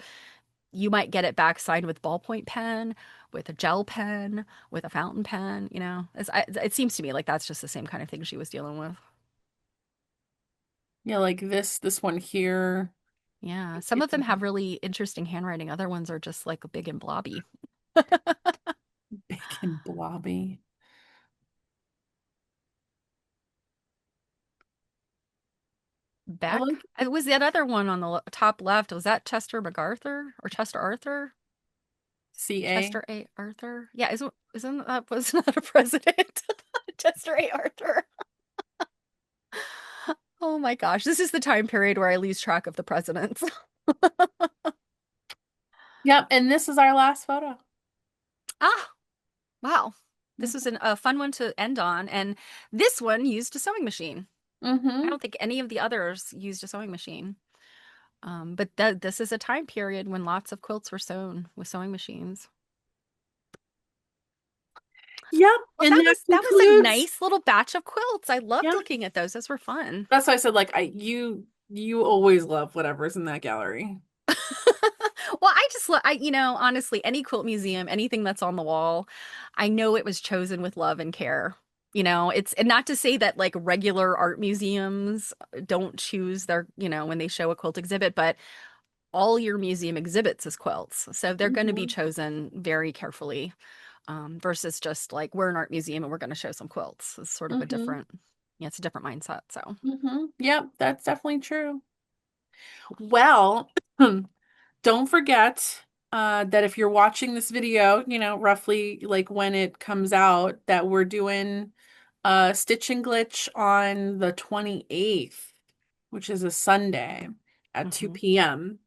B: you might get it back signed with ballpoint pen, with a gel pen, with a fountain pen, it seems to me like that's just the same kind of thing she was dealing with.
A: Yeah, like this one here.
B: Yeah, some of
A: It's
B: them have really interesting handwriting. Other ones are just like big and blobby.
A: big and blobby. I
B: Beck,
A: like
B: it was that other one on the top left. Was that Chester MacArthur or Chester Arthur?
A: CA.
B: Chester A. Arthur? Yeah, isn't that wasn't that a president? Chester A. Arthur. Oh my gosh, this is the time period where I lose track of the presidents.
A: Yep, and this is our last photo.
B: Ah, wow. This was
A: Hmm.
B: a fun one to end on, and this one used a sewing machine. I
A: Hmm.
B: don't think any of the others used a sewing machine. But this is a time period when lots of quilts were sewn with sewing machines.
A: Yep,
B: Well,
A: and
B: that
A: that
B: was a
A: concludes.
B: nice little batch of quilts. I loved
A: Yeah,
B: looking at those. Those were fun.
A: that's why I said like you always love whatever's in that gallery.
B: Well, honestly, any quilt museum, anything that's on the wall, I know it was chosen with love and care. It's and not to say that like regular art museums don't choose when they show a quilt exhibit, but all your museum exhibits is quilts. So they're going to be
A: Hmm.
B: chosen very carefully, versus just like we're an art museum and we're going to show some quilts. It's sort of a
A: Hmm.
B: different, yeah, it's a different mindset. So,
A: Hmm. Yep, that's definitely true. Well, don't forget that if you're watching this video, roughly like when it comes out, that we're doing Stitch and Glitch on the 28th, which is a Sunday at
B: mhm.
A: 2 p.m.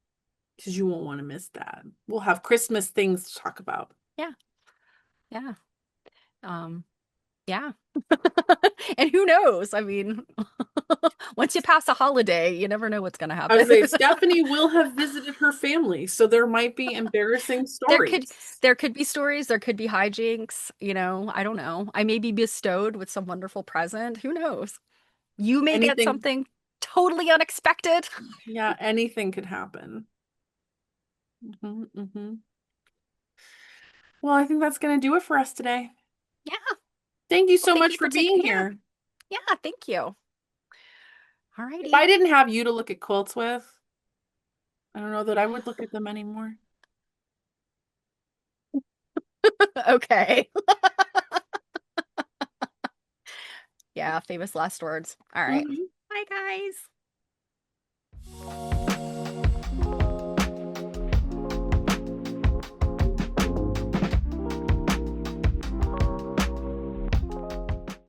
A: because you won't want to miss that. We'll have Christmas things to talk about.
B: Yeah, yeah, um, yeah. And who knows? I mean, once you pass a holiday, you never know what's going to
A: I
B: happen.
A: would say Stephanie will have visited her family, so there might be embarrassing
B: There could
A: stories.
B: there could be stories, there could be hijinks, I don't know. I may be bestowed with some wonderful present. Who knows? You may get
A: Anything,
B: something totally unexpected.
A: yeah, anything could happen. Hmm. Hmm. Well, I think that's going to do it for us today.
B: Yeah.
A: Thank you
B: Well,
A: so
B: thank
A: much
B: you
A: for
B: for taking
A: being
B: yeah.
A: here.
B: Yeah, thank you.
A: If
B: Alrighty.
A: I didn't have you to look at quilts with, I don't know that I would look at them anymore.
B: Okay. Yeah, famous last words. All right.
A: Mhm.
B: Bye, guys.